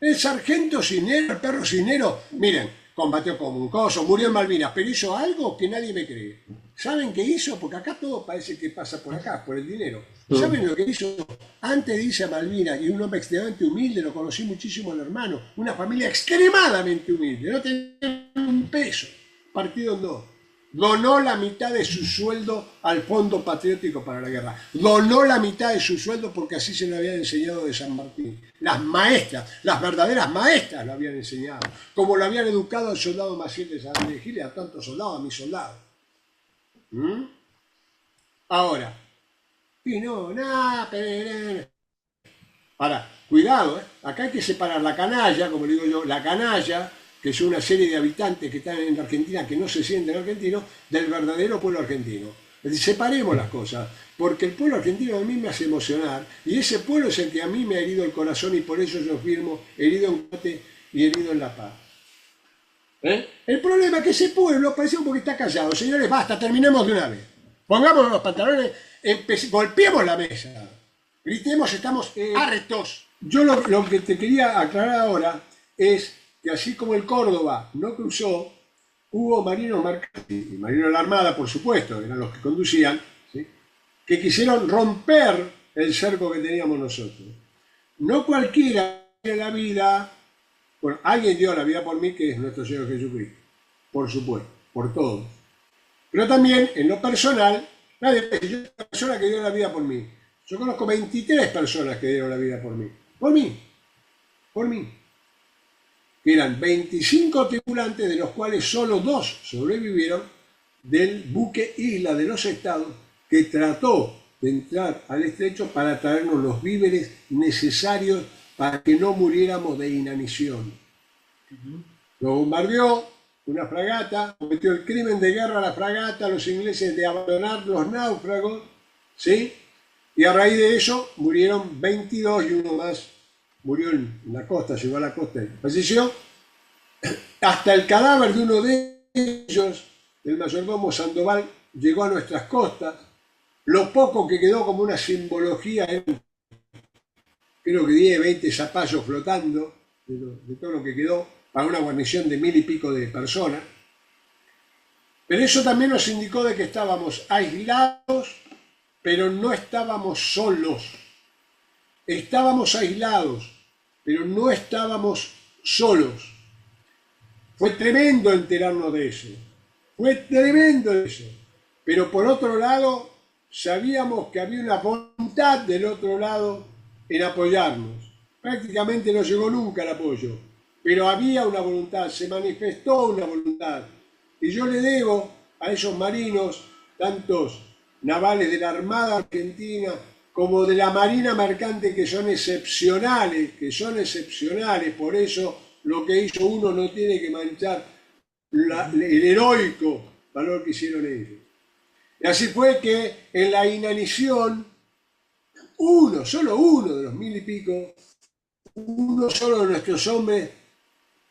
El sargento Cisneros, el perro Cisneros, miren, combatió como un coso, murió en Malvinas, pero hizo algo que nadie me cree. ¿Saben qué hizo? Porque acá todo parece que pasa por acá, por el dinero. ¿Saben lo que hizo? Antes de irse a Malvinas, y un hombre extremadamente humilde, lo conocí muchísimo al hermano, una familia extremadamente humilde, no tenía un peso, partido en 2. Donó la mitad de su sueldo al Fondo Patriótico para la Guerra. Donó la mitad de su sueldo porque así se lo habían enseñado de San Martín. Las maestras, las verdaderas maestras lo habían enseñado. Como lo habían educado al soldado Maciel de San Andrés de Giles, a tantos soldados, a mis soldados. Ahora, y no, nada, pero... Ahora, cuidado, acá hay que separar la canalla, como le digo yo, la canalla, que son una serie de habitantes que están en Argentina que no se sienten argentinos, del verdadero pueblo argentino. Es decir, separemos las cosas, porque el pueblo argentino a mí me hace emocionar, y ese pueblo es el que a mí me ha herido el corazón, y por eso yo firmo herido en combate y herido en la paz. El problema es que ese pueblo parece un poquito callado. Señores, basta, terminemos de una vez. Pongámonos los pantalones, golpeemos la mesa, gritemos, estamos hartos. Yo lo que te quería aclarar ahora es que así como el Córdoba no cruzó, hubo marinos mercantes y marinos de la Armada, por supuesto, eran los que conducían, ¿sí?, que quisieron romper el cerco que teníamos nosotros. No cualquiera tiene la vida, bueno, alguien dio la vida por mí, que es nuestro Señor Jesucristo, por supuesto, por todos. Pero también, en lo personal, nadie dice, yo soy una persona que dio la vida por mí. Yo conozco 23 personas que dieron la vida por mí. Por mí. Que eran 25 tripulantes, de los cuales solo 2 sobrevivieron, del buque Isla de los Estados, que trató de entrar al estrecho para traernos los víveres necesarios para que no muriéramos de inanición. Lo bombardeó una fragata, cometió el crimen de guerra a la fragata, los ingleses, de abandonar los náufragos, ¿sí? Y a raíz de eso murieron 22 y uno más murió en la costa, llegó a la costa y falleció. Hasta el cadáver de uno de ellos, el mayordomo Sandoval, llegó a nuestras costas. Lo poco que quedó como una simbología, creo que 10, 20 zapallos flotando, de todo lo que quedó, para una guarnición de 1000 y pico de personas. Pero eso también nos indicó de que estábamos aislados, pero no estábamos solos. Estábamos aislados, pero no estábamos solos. Fue tremendo enterarnos de eso. Fue tremendo eso. Pero por otro lado, sabíamos que había una voluntad del otro lado en apoyarnos. Prácticamente no llegó nunca el apoyo, pero había una voluntad, se manifestó una voluntad. Y yo le debo a esos marinos, tantos navales de la Armada Argentina como de la Marina Mercante, que son excepcionales, por eso lo que hizo uno no tiene que manchar el heroico valor que hicieron ellos. Y así fue que en la inanición, solo uno de los 1000 y pico, uno solo de nuestros hombres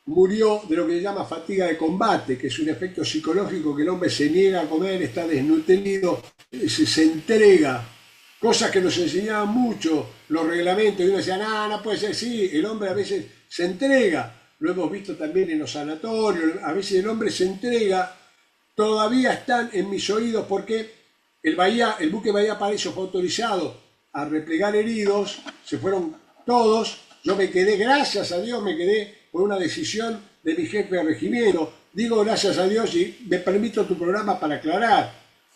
murió de lo que se llama fatiga de combate, que es un efecto psicológico que el hombre se niega a comer, está desnutrido, se entrega. Cosas que nos enseñaban mucho los reglamentos, y uno decía, no puede ser, sí, el hombre a veces se entrega. Lo hemos visto también en los sanatorios, a veces el hombre se entrega. Todavía están en mis oídos porque el buque Bahía Paraíso fue autorizado a replegar heridos, se fueron todos, yo me quedé, gracias a Dios, me quedé por una decisión de mi jefe de regimiento. Digo gracias a Dios y me permito tu programa para aclarar.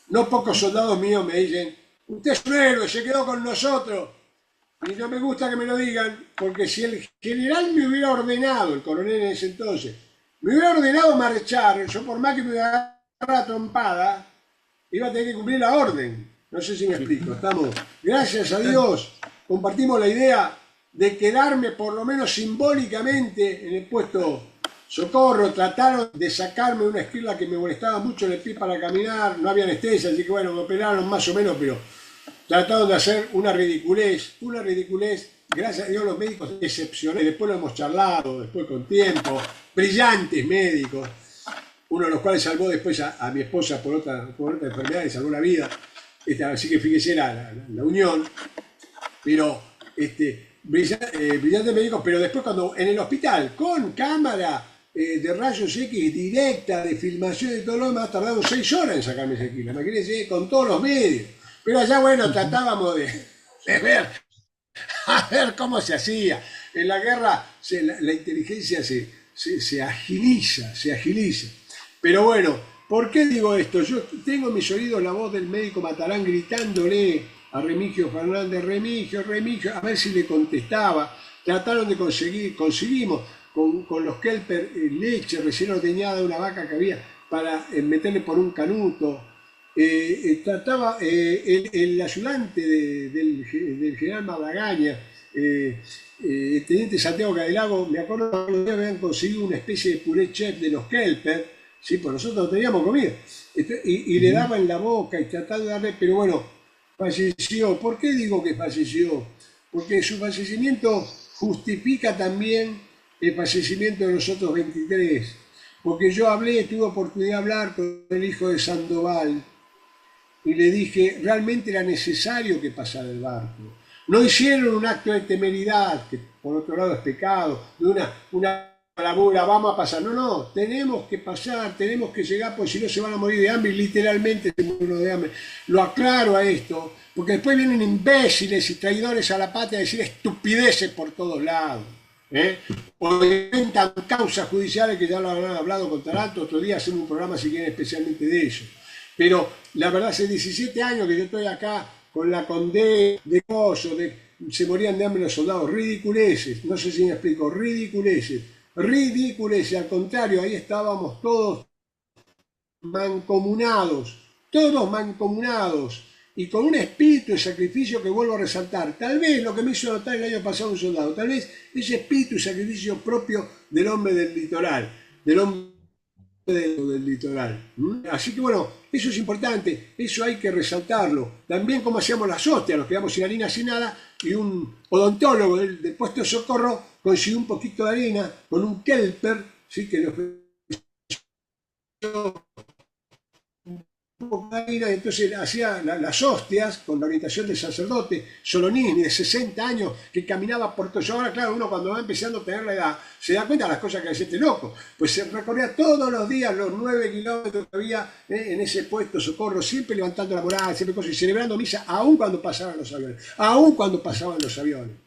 No pocos soldados míos me dicen, usted es un héroe, se quedó con nosotros. Y no me gusta que me lo digan, porque si el general me hubiera ordenado, el coronel en ese entonces, me hubiera ordenado marchar, yo por más que me hubiera agarrado trompada, iba a tener que cumplir la orden. No sé si me explico. Estamos, gracias a Dios, compartimos la idea de quedarme por lo menos simbólicamente en el puesto socorro. Trataron de sacarme una esquila que me molestaba mucho en el pie para caminar, no había anestesia, así que bueno, me operaron más o menos, pero trataron de hacer una ridiculez, gracias a Dios los médicos excepcionales, después lo hemos charlado, después con tiempo, brillantes médicos, uno de los cuales salvó después a mi esposa por otra enfermedad, le salvó la vida, así que fíjese la unión, pero brillantes médicos, pero después cuando en el hospital, con cámara de rayos X directa, de filmación y todo lo demás, tardaron 6 horas en sacarme esa esquila, imagínense, con todos los medios. Pero allá, bueno, tratábamos de ver, a ver cómo se hacía. En la guerra la inteligencia se agiliza. Pero bueno, ¿por qué digo esto? Yo tengo en mis oídos la voz del médico Matarán gritándole a Remigio Fernández, Remigio, a ver si le contestaba. Trataron de conseguimos con los Kelper leche recién ordeñada de una vaca que había para meterle por un canuto. Trataba el ayudante del general Maragaña, el teniente Santiago Cadelago, me acuerdo que habían conseguido una especie de puré chef de los Kelper, sí, pues nosotros no teníamos comida, y le daba en la boca y trataba de darle, pero bueno, falleció. ¿Por qué digo que falleció? Porque su fallecimiento justifica también el fallecimiento de los otros 23, porque yo tuve oportunidad de hablar con el hijo de Sandoval, y le dije, realmente era necesario que pasara el barco. No hicieron un acto de temeridad, que por otro lado es pecado, de una bravura, vamos a pasar. No, tenemos que pasar, tenemos que llegar, porque si no se van a morir de hambre, y literalmente se mueren de hambre. Lo aclaro a esto, porque después vienen imbéciles y traidores a la patria a decir estupideces por todos lados. O inventan causas judiciales, que ya lo habrán hablado con Taranto, otro día hacemos un programa si quieren especialmente de eso. Pero la verdad, hace 17 años que yo estoy acá con la Condé, se morían de hambre los soldados, ridiculeces, no sé si me explico, ridiculeces, al contrario, ahí estábamos todos mancomunados, y con un espíritu de sacrificio que vuelvo a resaltar. Tal vez lo que me hizo notar el año pasado un soldado, tal vez ese espíritu y sacrificio propio del hombre del litoral, del litoral. Así que bueno, eso es importante, eso hay que resaltarlo. También como hacíamos las hostias, nos quedamos sin harina, sin nada, y un odontólogo del puesto de socorro consiguió un poquito de harina con un kelper, ¿sí? Que nos cocaína, y entonces hacía las hostias con la orientación del sacerdote Solonini, de 60 años, que caminaba por todo eso. Ahora, claro, uno cuando va empezando a tener la edad, se da cuenta de las cosas que hace este loco. Pues se recorría todos los días los 9 kilómetros que había en ese puesto Socorro, siempre levantando la moral, siempre cosas, y celebrando misa, aún cuando pasaban los aviones, aún cuando pasaban los aviones.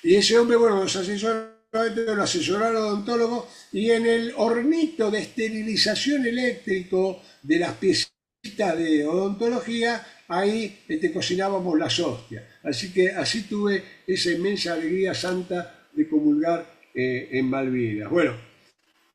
Y ese hombre, bueno, los asesores lo asesoraron al odontólogo, y en el hornito de esterilización eléctrico de las piecitas de odontología, ahí cocinábamos las hostias. Así que así tuve esa inmensa alegría santa de comulgar en Malvinas. Bueno,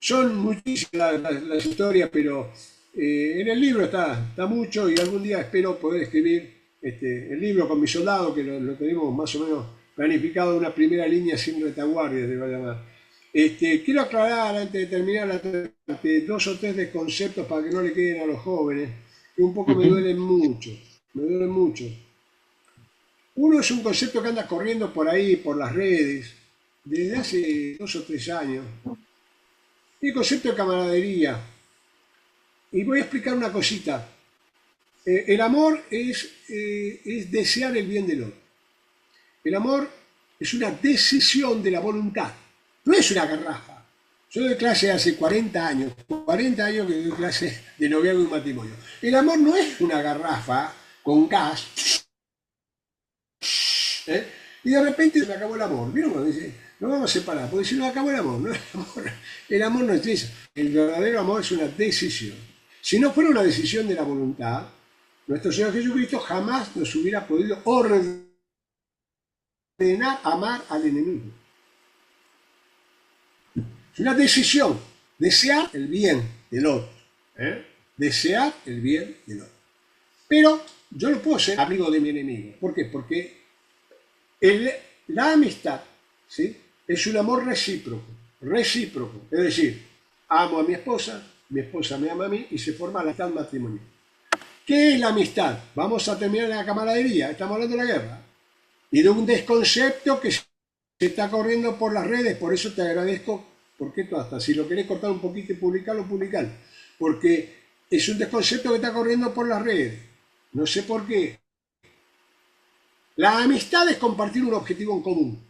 son muchísimas las historias, pero en el libro está mucho, y algún día espero poder escribir el libro con mi soldado, que lo tenemos más o menos planificado, una primera línea sin retaguardia, se va a llamar. Quiero aclarar antes de terminar 2 o 3 de conceptos para que no le queden a los jóvenes, que un poco me duelen mucho. Uno es un concepto que anda corriendo por ahí, por las redes, desde hace 2 o 3 años. El concepto de camaradería. Y voy a explicar una cosita. El amor es desear el bien del otro. El amor es una decisión de la voluntad, no es una garrafa. Yo doy clase hace 40 años que doy clase de noviazgo y matrimonio. El amor no es una garrafa con gas, y de repente se me acabó el amor. ¿Vieron cuando dice, nos vamos a separar? Porque se nos acabó el amor. No, el amor no es eso. El verdadero amor es una decisión. Si no fuera una decisión de la voluntad, nuestro Señor Jesucristo jamás nos hubiera podido ordenar amar al enemigo. Es una decisión, desear el bien del otro. Desear el bien del otro. Pero yo no puedo ser amigo de mi enemigo. ¿Por qué? Porque la amistad, ¿sí?, es un amor recíproco. Es decir, amo a mi esposa me ama a mí, y se forma la amistad matrimonial. ¿Qué es la amistad? Vamos a terminar en la camaradería, estamos hablando de la guerra. Y de un desconcepto que se está corriendo por las redes. Por eso te agradezco, porque tú hasta si lo querés cortar un poquito y publicarlo, porque es un desconcepto que está corriendo por las redes. No sé por qué. La amistad es compartir un objetivo en común.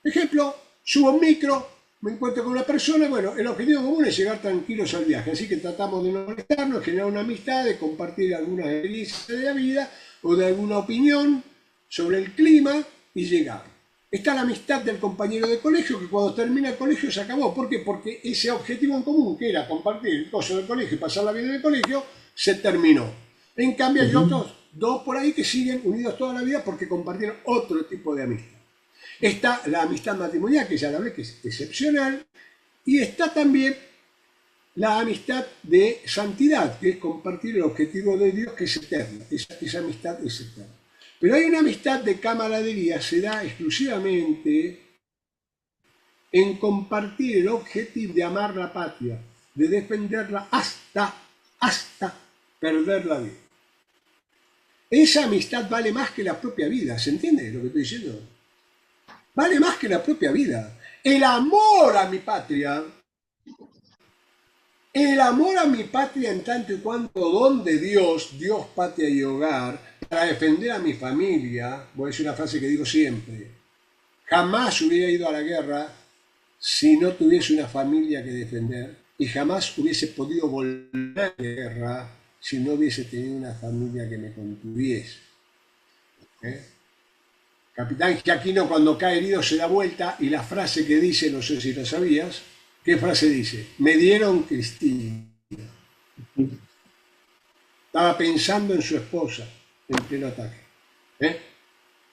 Ejemplo, subo un micro, me encuentro con una persona, bueno, el objetivo común es llegar tranquilos al viaje, así que tratamos de no molestarnos, generar una amistad, de compartir algunas experiencias de la vida o de alguna opinión sobre el clima y llegar. Está la amistad del compañero de colegio, que cuando termina el colegio se acabó. ¿Por qué? Porque ese objetivo en común, que era compartir el coso del colegio y pasarla bien en el colegio, se terminó. En cambio hay otros 2 por ahí que siguen unidos toda la vida porque compartieron otro tipo de amistad. Está la amistad matrimonial, que ya la hablé, que es excepcional, y está también la amistad de santidad, que es compartir el objetivo de Dios, que es eterna. Esa amistad es eterna. Pero hay una amistad de camaradería, se da exclusivamente en compartir el objetivo de amar la patria, de defenderla hasta perder la vida. Esa amistad vale más que la propia vida, ¿se entiende lo que estoy diciendo? Vale más que la propia vida. El amor a mi patria en tanto y cuanto don de Dios, patria y hogar, para defender a mi familia. Voy a decir una frase que digo siempre: jamás hubiera ido a la guerra si no tuviese una familia que defender, y jamás hubiese podido volver a la guerra si no hubiese tenido una familia que me contuviese. Capitán Giaquino, cuando cae herido, se da vuelta, y la frase que dice, no sé si la sabías, ¿qué frase dice? Me dieron Cristina. Estaba pensando en su esposa en pleno ataque.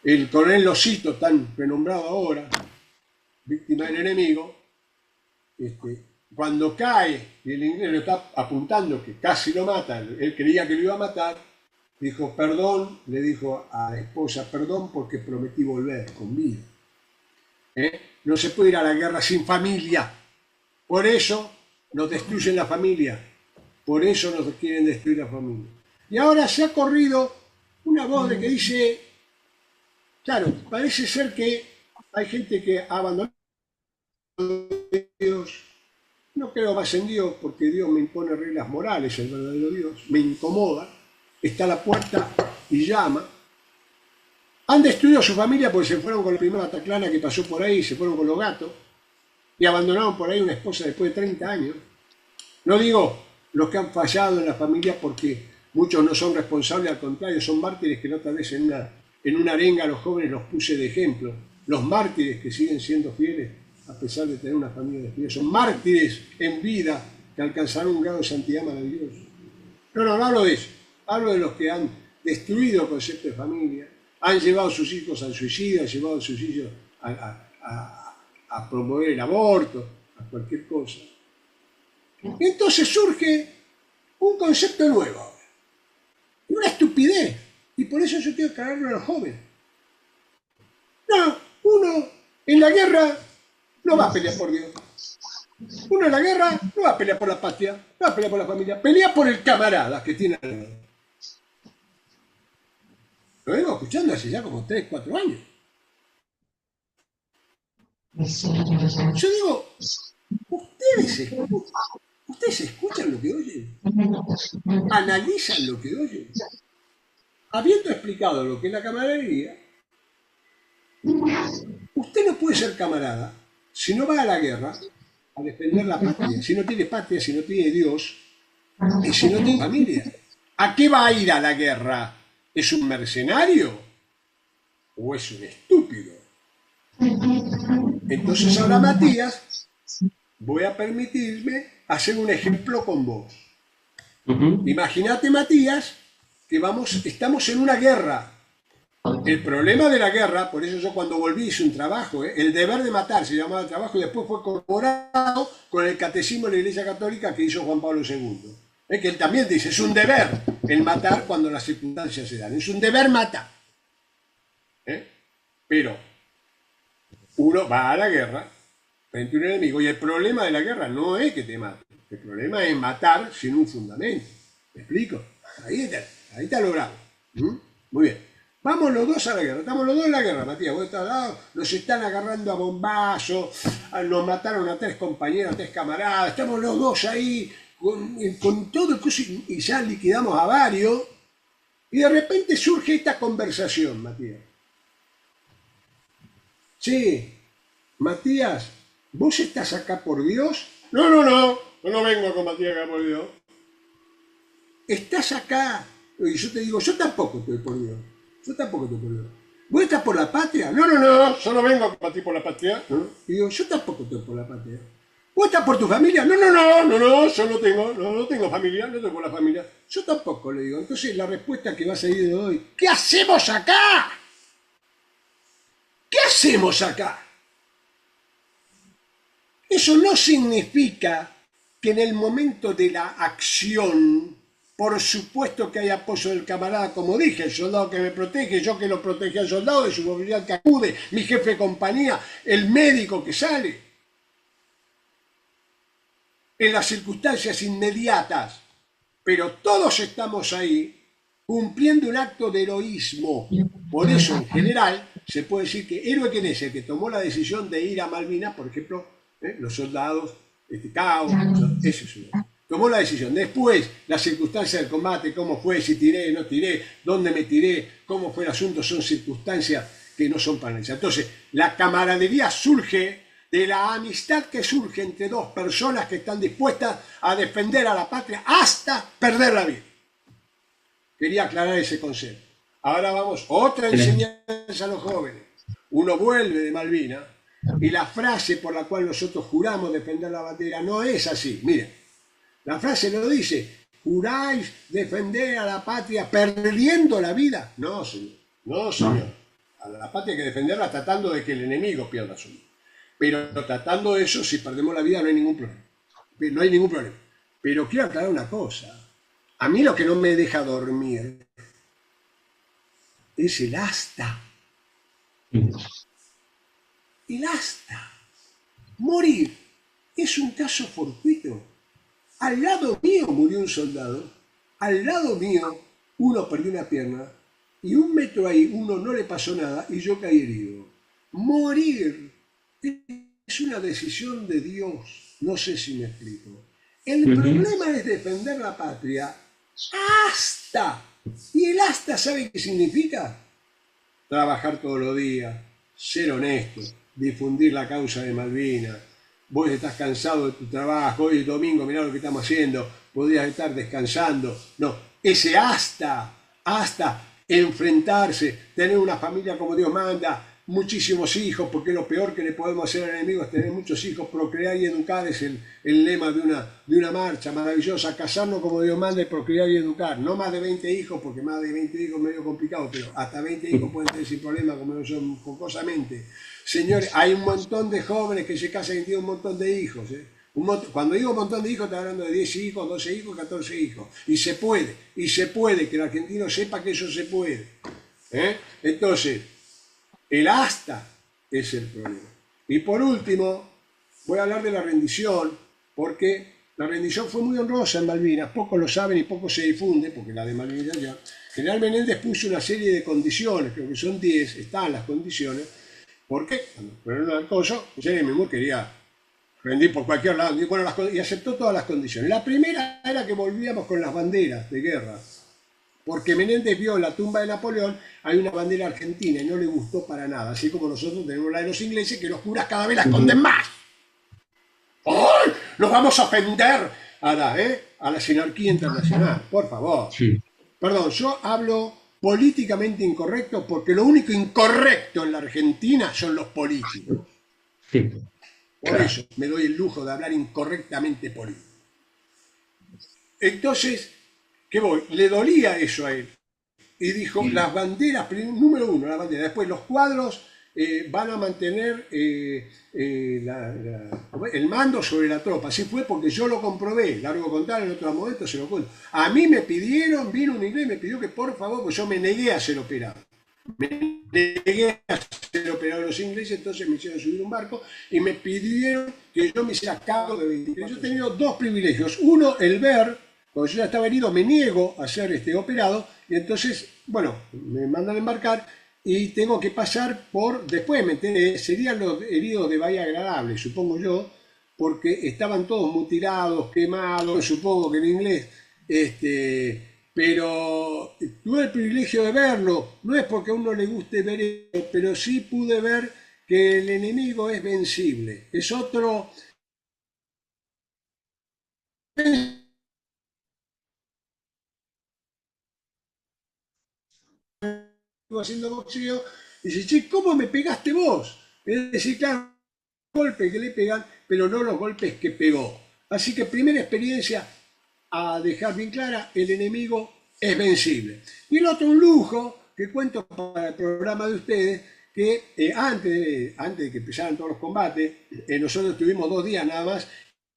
El coronel Losito, tan renombrado ahora, víctima del enemigo, cuando cae y el inglés lo está apuntando, que casi lo mata, él creía que lo iba a matar, dijo, perdón, le dijo a la esposa, perdón porque prometí volver con vida. No se puede ir a la guerra sin familia. Por eso nos destruyen la familia. Por eso nos quieren destruir la familia. Y ahora se ha corrido una voz de que dice, claro, parece ser que hay gente que ha abandonado a Dios, No creo más en Dios porque Dios me impone reglas morales, el verdadero Dios, me incomoda, está a la puerta y llama. Han destruido a su familia porque se fueron con la primera bataclana que pasó por ahí, se fueron con los gatos y abandonaron por ahí una esposa después de 30 años. No digo los que han fallado en la familia porque muchos no son responsables, al contrario, son mártires que la otra vez en una arenga a los jóvenes los puse de ejemplo. Los mártires que siguen siendo fieles a pesar de tener una familia destruida, son mártires en vida que alcanzaron un grado de santidad maravilloso. No hablo de eso, hablo de los que han destruido el concepto de familia, han llevado a sus hijos al suicidio, han llevado a sus hijos a promover el aborto, a cualquier cosa. Y entonces surge un concepto nuevo ahora, una estupidez, y por eso yo tengo que aclararlo a los jóvenes. No, uno en la guerra no va a pelear por Dios. Uno en la guerra no va a pelear por la patria, no va a pelear por la familia, pelea por el camarada que tiene al lado. Lo vengo escuchando hace ya como 3, 4 años. Yo digo, ¿ustedes escuchan lo que oyen? ¿Analizan lo que oyen? Habiendo explicado lo que es la camaradería, usted no puede ser camarada si no va a la guerra a defender la patria, si no tiene patria, si no tiene Dios y si no tiene familia. ¿A qué va a ir a la guerra? ¿Es un mercenario o es un estúpido? Entonces ahora, Matías, voy a permitirme hacer un ejemplo con vos. Imagínate, Matías, que estamos en una guerra. El problema de la guerra, por eso yo cuando volví hice un trabajo, el deber de matar se llamaba el trabajo y después fue corroborado con el catecismo de la Iglesia Católica que hizo Juan Pablo II. Que él también dice, es un deber el matar cuando las circunstancias se dan, es un deber matar. Pero uno va a la guerra frente a un enemigo y el problema de la guerra no es que te mate, el problema es matar sin un fundamento. ¿Me explico? Ahí está logrado. Muy bien. Vamos los dos a la guerra, estamos los dos en la guerra, Matías, vos estás al lado, nos están agarrando a bombazos, nos mataron a 3 compañeros, a 3 camaradas, estamos los dos ahí con todo el coso y ya liquidamos a varios, y de repente surge esta conversación, Matías. Che, Matías, ¿vos estás acá por Dios? No vengo con Matías acá por Dios. ¿Estás acá? Y yo te digo, yo tampoco estoy por Dios. Yo tampoco estoy por Dios. ¿Vos estás por la patria? No, yo no vengo a combatir por la patria. Y digo, yo tampoco estoy por la patria. ¿Vos estás por tu familia? No, yo no tengo familia, no tengo la familia. Yo tampoco, le digo. Entonces la respuesta que va a salir de hoy, ¿qué hacemos acá? ¿Qué hacemos acá? Eso no significa que en el momento de la acción, por supuesto que hay apoyo del camarada, como dije, el soldado que me protege, yo que lo protege al soldado, de su movilidad que acude, mi jefe de compañía, el médico que sale. En las circunstancias inmediatas, pero todos estamos ahí cumpliendo un acto de heroísmo. Por eso, en general, se puede decir que héroe quién es el que tomó la decisión de ir a Malvinas, por ejemplo, los soldados, Cao, ese es uno. Tomó la decisión. Después, las circunstancias del combate, cómo fue, si tiré, no tiré, dónde me tiré, cómo fue el asunto, son circunstancias que no son para analizar. Entonces, la camaradería surge de la amistad que surge entre 2 personas que están dispuestas a defender a la patria hasta perder la vida. Quería aclarar ese concepto. Ahora vamos, otra enseñanza a los jóvenes. Uno vuelve de Malvinas y la frase por la cual nosotros juramos defender la bandera no es así. Miren. La frase no dice, ¿juráis defender a la patria perdiendo la vida? No, señor. No, señor. A la patria hay que defenderla tratando de que el enemigo pierda su vida. Pero tratando eso, si perdemos la vida no hay ningún problema. No hay ningún problema. Pero quiero aclarar una cosa. A mí lo que no me deja dormir es el asta. El asta. Morir es un caso fortuito. Al lado mío murió un soldado, al lado mío uno perdió una pierna y 1 metro ahí uno no le pasó nada y yo caí herido. Morir es una decisión de Dios. No sé si me explico. El problema es defender la patria hasta. ¿Y el hasta sabe qué significa? Trabajar todos los días, ser honesto, difundir la causa de Malvinas. Vos estás cansado de tu trabajo, hoy es domingo, mirá lo que estamos haciendo, podrías estar descansando. No, ese hasta enfrentarse, tener una familia como Dios manda, muchísimos hijos, porque lo peor que le podemos hacer al enemigo es tener muchos hijos, procrear y educar es el lema de una marcha maravillosa, casarnos como Dios manda y procrear y educar, no más de 20 hijos, porque más de 20 hijos es medio complicado, pero hasta 20 hijos pueden tener sin problema, como son jocosamente. Señores, hay un montón de jóvenes que se casan y tienen un montón de hijos, cuando digo un montón de hijos, estoy hablando de 10 hijos, 12 hijos, 14 hijos, y se puede, que el argentino sepa que eso se puede. Entonces, el hasta es el problema. Y por último, voy a hablar de la rendición, porque la rendición fue muy honrosa en Malvinas, pocos lo saben y poco se difunde, porque la de Malvinas ya. General Menéndez puso una serie de condiciones, creo que son 10, están las condiciones, porque cuando fueron al coso, él mismo quería rendir por cualquier lado, y aceptó todas las condiciones. La primera era que volvíamos con las banderas de guerra, porque Menéndez vio en la tumba de Napoleón, hay una bandera argentina y no le gustó para nada, así como nosotros tenemos la de los ingleses, que los curas cada vez la esconden más. ¡Ay! ¡Nos vamos a ofender a la sinarquía internacional! Por favor. Sí. Perdón, yo hablo políticamente incorrecto porque lo único incorrecto en la Argentina son los políticos. Sí. Por eso me doy el lujo de hablar incorrectamente político. Entonces, ¿qué voy? Le dolía eso a él. Y dijo, las banderas, número uno, las banderas. Después, los cuadros van a mantener el mando sobre la tropa. Así fue porque yo lo comprobé. Largo contar, en otro momento se lo cuento. A mí me pidieron, vino un inglés y me pidió que por favor, pues yo me negué a ser operado. Me negué a ser operado de los ingleses, entonces me hicieron subir un barco y me pidieron que yo me hiciera cargo de 23. Yo he tenido dos privilegios. Uno, el ver, cuando yo ya estaba herido, me niego a ser operado y entonces, bueno, me mandan a embarcar y tengo que pasar por, después me enteré, serían los heridos de Bahía Agradable, supongo yo, porque estaban todos mutilados, quemados, supongo que en inglés, pero tuve el privilegio de verlo, no es porque a uno le guste ver eso, pero sí pude ver que el enemigo es vencible, es otro... haciendo boxeo, y dice, che, ¿cómo me pegaste vos? Es decir, claro, golpes que le pegan, pero no los golpes que pegó. Así que primera experiencia a dejar bien clara, el enemigo es vencible. Y el otro, un lujo, que cuento para el programa de ustedes, que antes de que empezaran todos los combates, nosotros tuvimos 2 días nada más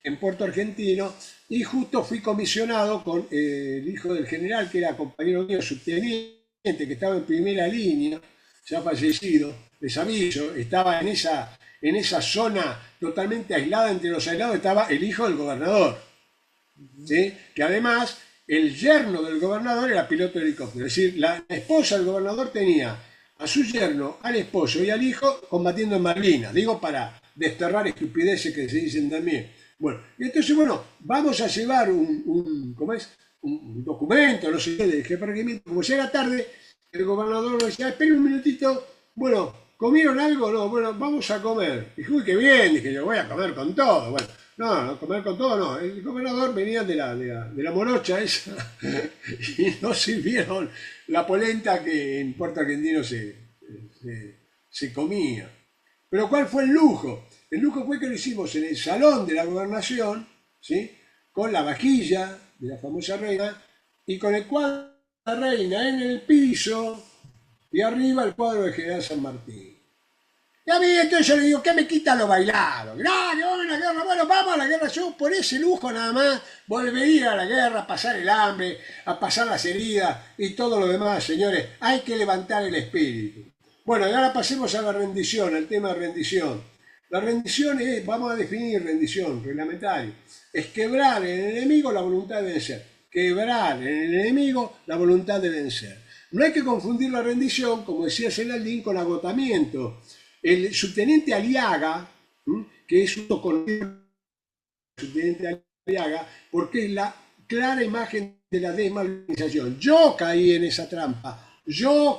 en Puerto Argentino, y justo fui comisionado con el hijo del general, que era compañero mío, subteniente, que estaba en primera línea, ya fallecido, les aviso, estaba en esa zona totalmente aislada, entre los aislados estaba el hijo del gobernador, ¿sí? Que además el yerno del gobernador era piloto de helicóptero, es decir, la esposa del gobernador tenía a su yerno, al esposo y al hijo combatiendo en Malvinas, digo para desterrar estupideces que se dicen también. Bueno, y entonces, bueno, vamos a llevar un documento, no sé qué, de jefe de regimiento. Como ya era tarde, el gobernador decía, espere un minutito, bueno, ¿comieron algo? No, bueno, vamos a comer. Dije, uy, qué bien, dije yo, voy a comer con todo. Bueno, no, comer con todo no. El gobernador venía de la morocha esa y no sirvieron la polenta que en Puerto Argentino se comía. Pero ¿cuál fue el lujo? El lujo fue que lo hicimos en el salón de la gobernación, ¿sí? Con la vajilla de la famosa reina y con el cuadro de la reina en el piso y arriba el cuadro de General San Martín. Y a mí entonces yo le digo, ¿qué me quita lo bailado? No, no, la guerra, bueno, vamos a la guerra. Yo por ese lujo nada más volvería a la guerra, a pasar el hambre, a pasar las heridas y todo lo demás, señores. Hay que levantar el espíritu. Bueno, y ahora pasemos a la rendición, al tema de rendición. La rendición es, vamos a definir rendición, reglamentario, es quebrar en el enemigo la voluntad de vencer. Quebrar en el enemigo la voluntad de vencer. No hay que confundir la rendición, como decía Celandín, con agotamiento. El subteniente Aliaga, que es un conocido subteniente Aliaga, porque es la clara imagen de la desmalvinización. Yo caí en esa trampa, yo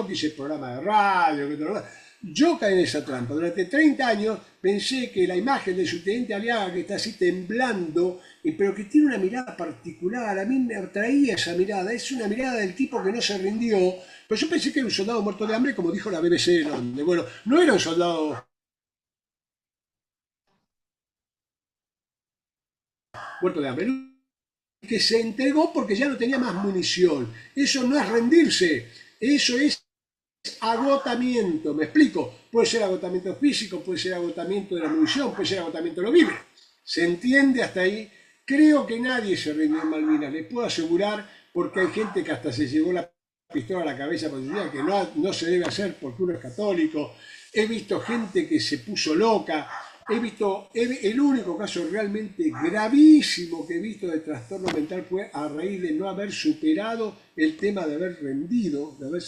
quise el programa de radio, yo caí en esa trampa. Durante 30 años pensé que la imagen del subteniente Aliaga, que está así temblando, pero que tiene una mirada particular, a mí me atraía esa mirada, es una mirada del tipo que no se rindió, pero yo pensé que era un soldado muerto de hambre, como dijo la BBC, donde, bueno, no era un soldado muerto de hambre, que se entregó porque ya no tenía más munición. Eso no es rendirse, eso es agotamiento. ¿Me explico? Puede ser agotamiento físico, puede ser agotamiento de la munición, puede ser agotamiento de lo vivo. ¿Se entiende hasta ahí? Creo que nadie se rindió en Malvinas, les puedo asegurar, porque hay gente que hasta se llevó la pistola a la cabeza por decir que no se debe hacer porque uno es católico. He visto gente que se puso loca. He visto, el único caso realmente gravísimo que he visto de trastorno mental fue a raíz de no haber superado el tema de haberse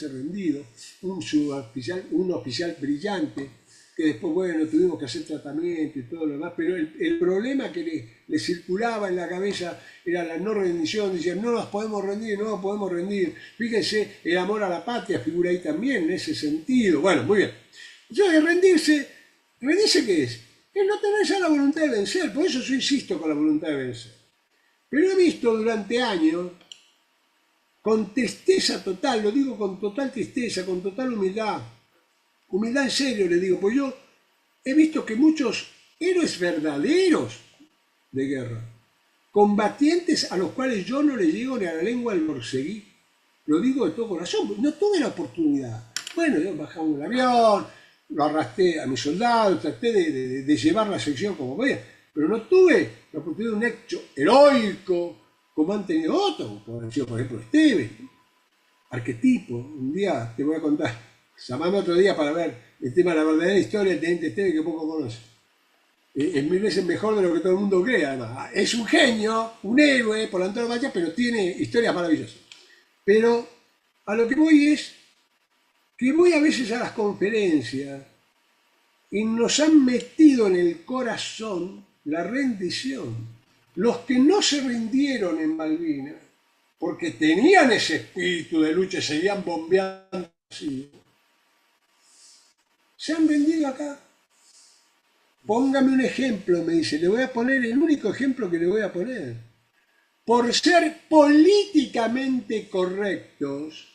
rendido, un oficial brillante, que después, bueno, tuvimos que hacer tratamiento y todo lo demás, pero el problema que le circulaba en la cabeza era la no rendición. Decían, no nos podemos rendir. Fíjense, el amor a la patria figura ahí también, en ese sentido. Bueno, muy bien. Entonces, ¿rendirse qué es? Es no tener ya la voluntad de vencer, por eso yo insisto con la voluntad de vencer. Pero he visto durante años, con tristeza total, lo digo con total tristeza, con total humildad en serio le digo, pues yo he visto que muchos héroes verdaderos de guerra, combatientes a los cuales yo no les llego ni a la lengua del borceguí, lo digo de todo corazón, no tuve la oportunidad. Bueno, yo bajaba un avión, lo arrastré a mis soldados, traté de llevar la sección como podía, pero no tuve la oportunidad de un hecho heroico como han tenido otros, como ha sido por ejemplo Esteves, arquetipo. Un día te voy a contar, llamame otro día para ver el tema de la verdadera historia del teniente Esteves que poco conoce. Es 1000 veces mejor de lo que todo el mundo cree, además. Es un genio, un héroe por la antonomasia, pero tiene historias maravillosas. Pero a lo que voy es que voy a veces a las conferencias y nos han metido en el corazón la rendición. Los que no se rindieron en Malvinas, porque tenían ese espíritu de lucha y seguían bombeando así, se han rendido acá. Póngame un ejemplo, me dice, le voy a poner el único ejemplo que le voy a poner. Por ser políticamente correctos,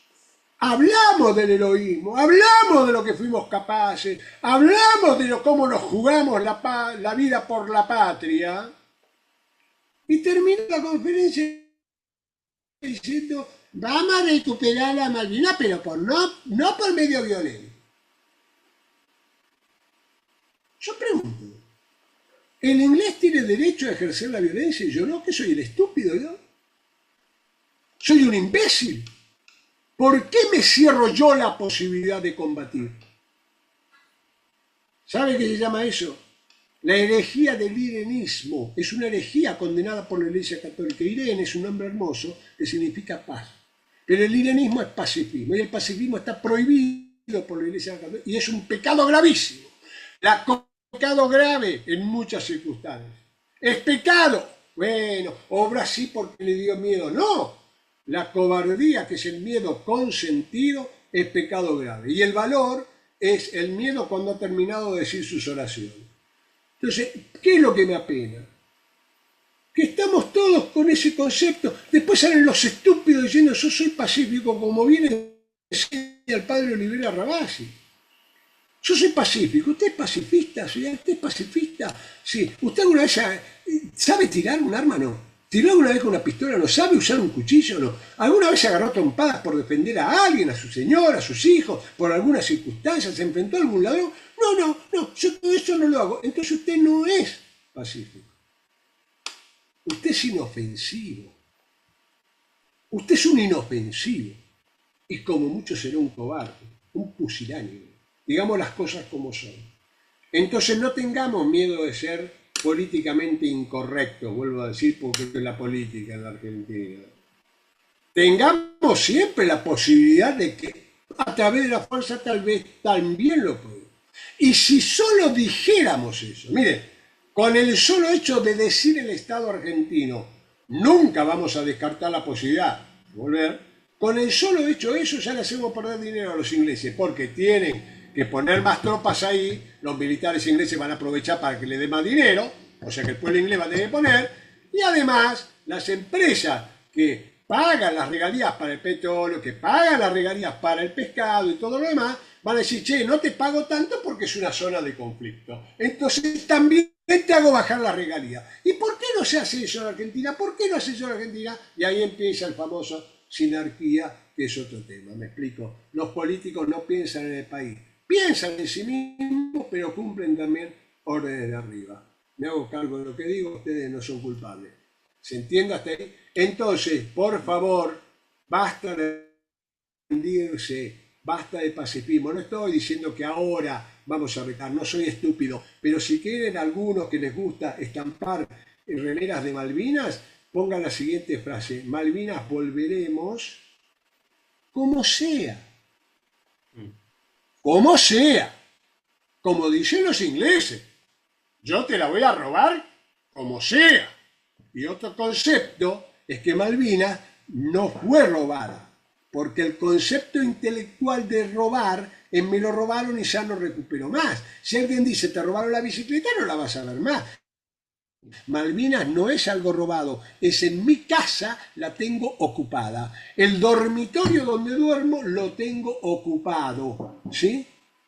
hablamos del heroísmo, hablamos de lo que fuimos capaces, hablamos de cómo nos jugamos la vida por la patria, y termina la conferencia diciendo, vamos a recuperar la Malvinas, pero no por medio violento. Yo pregunto, ¿el inglés tiene derecho a ejercer la violencia y yo no? ¿Que soy el estúpido yo? ¿Soy un imbécil? ¿Por qué me cierro yo la posibilidad de combatir? ¿Sabe qué se llama eso? La herejía del irenismo. Es una herejía condenada por la Iglesia Católica. Irene es un nombre hermoso que significa paz. Pero el irenismo es pacifismo y el pacifismo está prohibido por la Iglesia Católica y es un pecado gravísimo. Pecado grave en muchas circunstancias. ¿Es pecado? Bueno, obra así porque le dio miedo. No, la cobardía, que es el miedo consentido, es pecado grave. Y el valor es el miedo cuando ha terminado de decir sus oraciones. Entonces, ¿qué es lo que me apena? Que estamos todos con ese concepto. Después salen los estúpidos diciendo yo soy pacífico, como viene el padre Olivera Rabasi. Yo soy pacífico. ¿Usted es pacifista? ¿Sí? ¿Usted es pacifista? Sí. ¿Usted alguna vez sabe tirar un arma? No. ¿Tiró alguna vez con una pistola? ¿No sabe usar un cuchillo? No. ¿Alguna vez se agarró trompadas por defender a alguien, a su señora, a sus hijos, por alguna circunstancia? ¿Se enfrentó a algún ladrón? No. Yo todo eso no lo hago. Entonces usted no es pacífico. Usted es inofensivo. Usted es un inofensivo. Y como mucho será un cobarde, un pusilánime. Digamos las cosas como son. Entonces no tengamos miedo de ser políticamente incorrectos, vuelvo a decir, porque es la política en la Argentina. Tengamos siempre la posibilidad de que a través de la fuerza tal vez también lo podemos. Y si solo dijéramos eso, mire, Con el solo hecho de decir el Estado argentino, nunca vamos a descartar la posibilidad de volver, con el solo hecho de eso ya le hacemos perder dinero a los ingleses, porque tienen que poner más tropas ahí, los militares ingleses van a aprovechar para que le den más dinero, o sea que el pueblo inglés va a tener que poner, y además las empresas que pagan las regalías para el petróleo, que pagan las regalías para el pescado y todo lo demás, van a decir, che, no te pago tanto porque es una zona de conflicto. Entonces también te hago bajar la regalía. ¿Y por qué no se hace eso en Argentina? ¿Por qué no se hace eso en Argentina? Y ahí empieza el famoso sinarquía, que es otro tema. Me explico. Los políticos no piensan en el país. Piensan en sí mismos, pero cumplen también órdenes de arriba. Me hago cargo de lo que digo, ustedes no son culpables. ¿Se entiende hasta ahí? Entonces, por favor, basta de rendirse, basta de pacifismo. No estoy diciendo que ahora vamos a retar, no soy estúpido, pero si quieren algunos que les gusta estampar remeras de Malvinas, pongan la siguiente frase: Malvinas volveremos como sea. Como sea. Como dicen los ingleses. Yo te la voy a robar como sea. Y otro concepto es que Malvinas no fue robada, porque el concepto intelectual de robar es me lo robaron y ya no recupero más. Si alguien dice te robaron la bicicleta, no la vas a ver más. Malvinas no es algo robado, es en mi casa, la tengo ocupada. El dormitorio donde duermo lo tengo ocupado, ¿sí?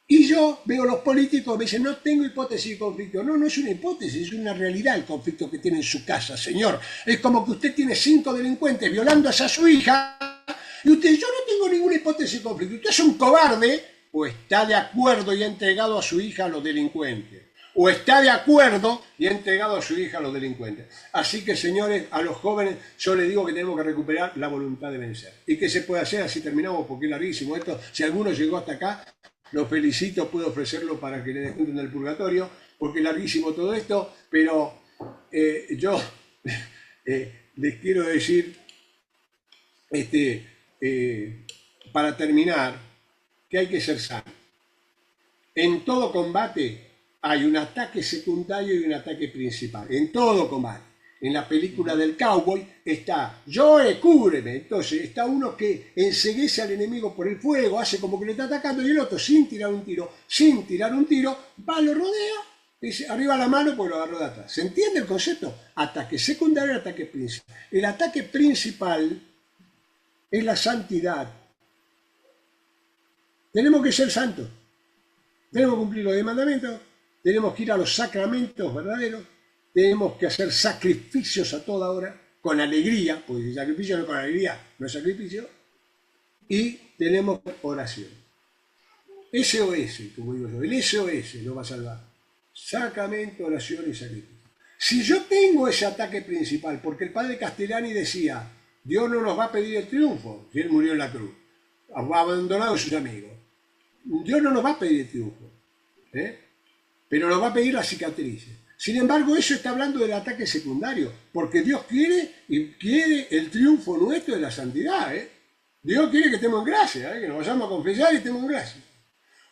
Y yo veo los políticos, me dicen, no tengo hipótesis de conflicto. No, no es una hipótesis, es una realidad el conflicto que tiene en su casa, señor. Es como que usted tiene 5 delincuentes violando a su hija y usted, yo no tengo ninguna hipótesis de conflicto. Usted es un cobarde o está de acuerdo y ha entregado a su hija a los delincuentes. O está de acuerdo y ha entregado a su hija a los delincuentes. Así que, señores, a los jóvenes yo les digo que tenemos que recuperar la voluntad de vencer. ¿Y qué se puede hacer? Así terminamos, porque es larguísimo esto. Si alguno llegó hasta acá, los felicito, puedo ofrecerlo para que le descuenten del purgatorio, porque es larguísimo todo esto, pero yo les quiero decir, para terminar, que hay que ser sano. En todo combate hay un ataque secundario y un ataque principal, en todo combate. En la película del cowboy está Joe, cúbreme. Entonces está uno que enceguece al enemigo por el fuego, hace como que le está atacando, y el otro sin tirar un tiro, va, lo rodea, dice arriba la mano porque lo agarró de atrás. ¿Se entiende el concepto? Ataque secundario y ataque principal. El ataque principal es la santidad. Tenemos que ser santos. Tenemos que cumplir los 10 mandamientos. Tenemos que ir a los sacramentos verdaderos. Tenemos que hacer sacrificios a toda hora, con alegría, porque si sacrificio no con alegría, no es sacrificio, y tenemos oración. SOS, como digo yo, el SOS lo va a salvar. Sacramento, oración y sacrificio. Si yo tengo ese ataque principal, porque el padre Castellani decía, Dios no nos va a pedir el triunfo, si él murió en la cruz, abandonado a sus amigos. Dios no nos va a pedir el triunfo, pero nos va a pedir las cicatrices. Sin embargo, eso está hablando del ataque secundario, porque Dios quiere el triunfo nuestro de la santidad. Dios quiere que estemos en gracia, que nos vayamos a confesar y estemos en gracia.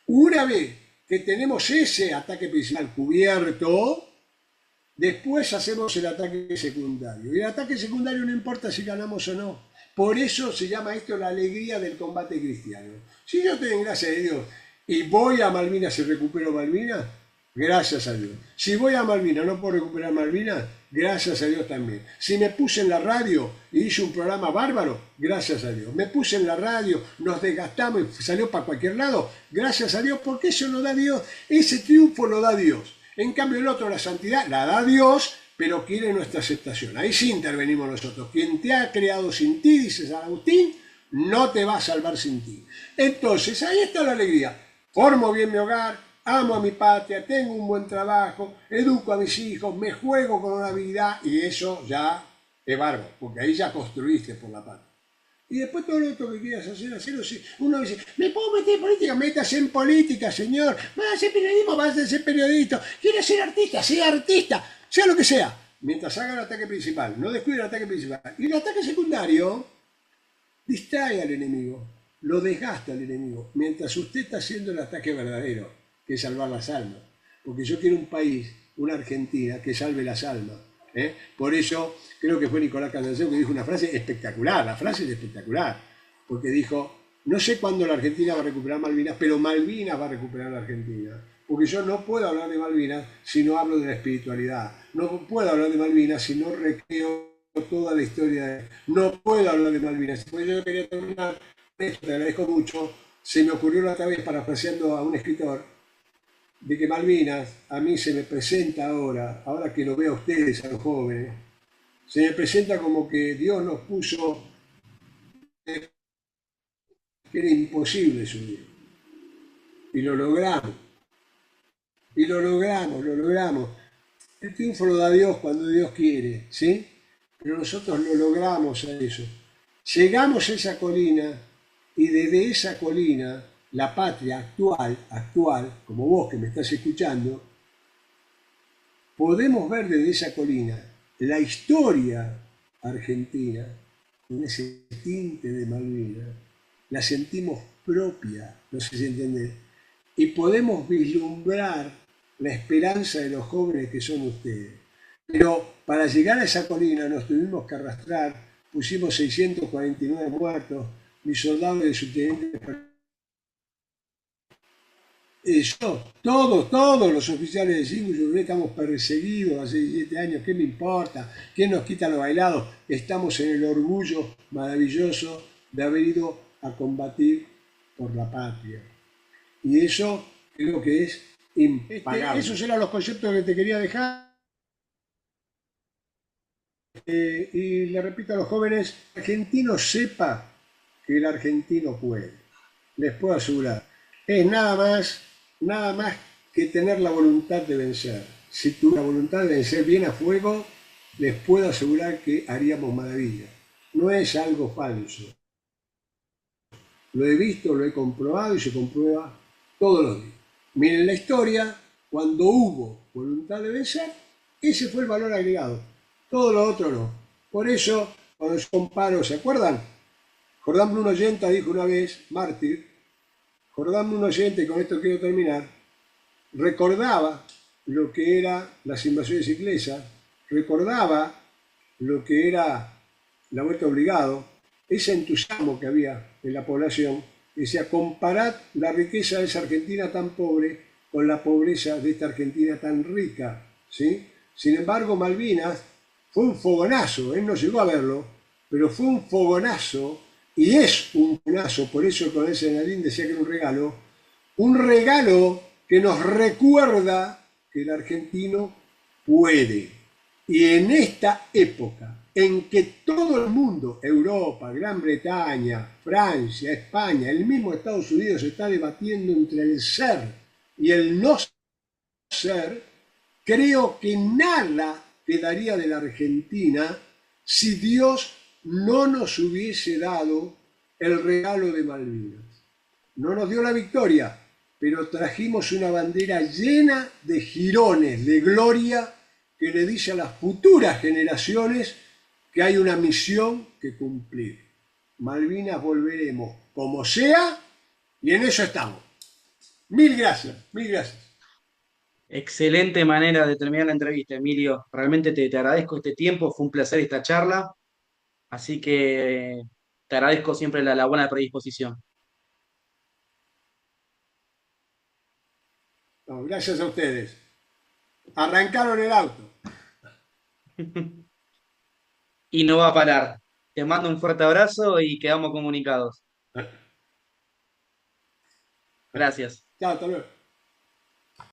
Una vez que tenemos ese ataque principal cubierto, después hacemos el ataque secundario. Y el ataque secundario no importa si ganamos o no. Por eso se llama esto la alegría del combate cristiano. Si yo estoy en gracia de Dios y voy a Malvinas y recupero Malvinas, gracias a Dios. Si voy a Malvinas no puedo recuperar Malvinas, gracias a Dios también. Si me puse en la radio y hice un programa bárbaro, gracias a Dios. Me puse en la radio, nos desgastamos y salió para cualquier lado, gracias a Dios, porque eso lo da Dios. Ese triunfo lo da Dios. En cambio el otro, la santidad, la da Dios, pero quiere nuestra aceptación. Ahí sí intervenimos nosotros. Quien te ha creado sin ti, dice San Agustín, no te va a salvar sin ti. Entonces, ahí está la alegría. Formo bien mi hogar, amo a mi patria, tengo un buen trabajo, educo a mis hijos, me juego con una habilidad, y eso ya es bárbaro, porque ahí ya construiste por la patria. Y después todo lo otro que quieras hacerlo. Uno dice, ¿me puedo meter en política? Métase en política, señor. ¿Vas a hacer periodismo? Vas a ser periodista. ¿Quieres ser artista? Sea artista. Sea lo que sea. Mientras haga el ataque principal. No descuide el ataque principal. Y el ataque secundario distrae al enemigo. Lo desgasta al enemigo. Mientras usted está haciendo el ataque verdadero, que es salvar las almas. Porque yo quiero un país una Argentina que salve las almas. Por eso creo que fue Nicolás Candanceo que dijo una frase espectacular, la frase es espectacular, porque dijo, no sé cuándo la Argentina va a recuperar Malvinas, pero Malvinas va a recuperar la Argentina. Porque yo no puedo hablar de Malvinas si no hablo de la espiritualidad. No puedo hablar de Malvinas si no recreo toda la historia. No puedo hablar de Malvinas. Pues yo quería terminar, te agradezco mucho. Se me ocurrió la otra vez, parafraseando a un escritor, de que Malvinas a mí se me presenta ahora que lo veo a ustedes, a los jóvenes, se me presenta como que Dios nos puso que era imposible subir. Y lo logramos. Y lo logramos. El triunfo lo da Dios cuando Dios quiere, ¿sí? Pero nosotros lo logramos a eso. Llegamos a esa colina y desde esa colina, la patria actual, como vos que me estás escuchando, podemos ver desde esa colina la historia argentina con ese tinte de Malvinas. La sentimos propia, no sé si entendés. Y podemos vislumbrar la esperanza de los jóvenes que son ustedes. Pero para llegar a esa colina nos tuvimos que arrastrar, pusimos 649 muertos, mis soldados y subtenientes. Todos los oficiales de Cinco estamos perseguidos hace 17 años, ¿qué me importa? ¿Quién nos quita lo bailado? Estamos en el orgullo maravilloso de haber ido a combatir por la patria. Y eso creo que es impagable. Esos eran los conceptos que te quería dejar. Y le repito a los jóvenes, el argentino sepa que el argentino puede. Les puedo asegurar. Es nada más que tener la voluntad de vencer. Si tuviera la voluntad de vencer bien a fuego, les puedo asegurar que haríamos maravillas. No es algo falso. Lo he visto, lo he comprobado y se comprueba todos los días. Miren la historia, cuando hubo voluntad de vencer, ese fue el valor agregado. Todo lo otro no. Por eso, cuando yo comparo, ¿se acuerdan? Jordán Bruno Oyenta dijo una vez, mártir, Jordán Bruno Oyenta, y con esto quiero terminar, recordaba lo que eran las invasiones inglesas, recordaba lo que era la vuelta obligado, ese entusiasmo que había en la población, decía, comparad la riqueza de esa Argentina tan pobre con la pobreza de esta Argentina tan rica, ¿sí? Sin embargo, Malvinas fue un fogonazo, él no llegó a verlo, pero fue un fogonazo, y es un fogonazo, por eso con ese Nadine decía que era un regalo que nos recuerda que el argentino puede. Y en esta época en que todo el mundo, Europa, Gran Bretaña, Francia, España, el mismo Estados Unidos se está debatiendo entre el ser y el no ser, creo que nada quedaría de la Argentina si Dios no nos hubiese dado el regalo de Malvinas. No nos dio la victoria, pero trajimos una bandera llena de jirones, de gloria, que le dice a las futuras generaciones que hay una misión que cumplir. Malvinas volveremos como sea y en eso estamos. Mil gracias, mil gracias. Excelente manera de terminar la entrevista, Emilio. Realmente te agradezco este tiempo, fue un placer esta charla, así que te agradezco siempre la buena predisposición. No, gracias a ustedes. Arrancaron el auto. Y no va a parar. Te mando un fuerte abrazo y quedamos comunicados. Gracias. Chao, hasta luego.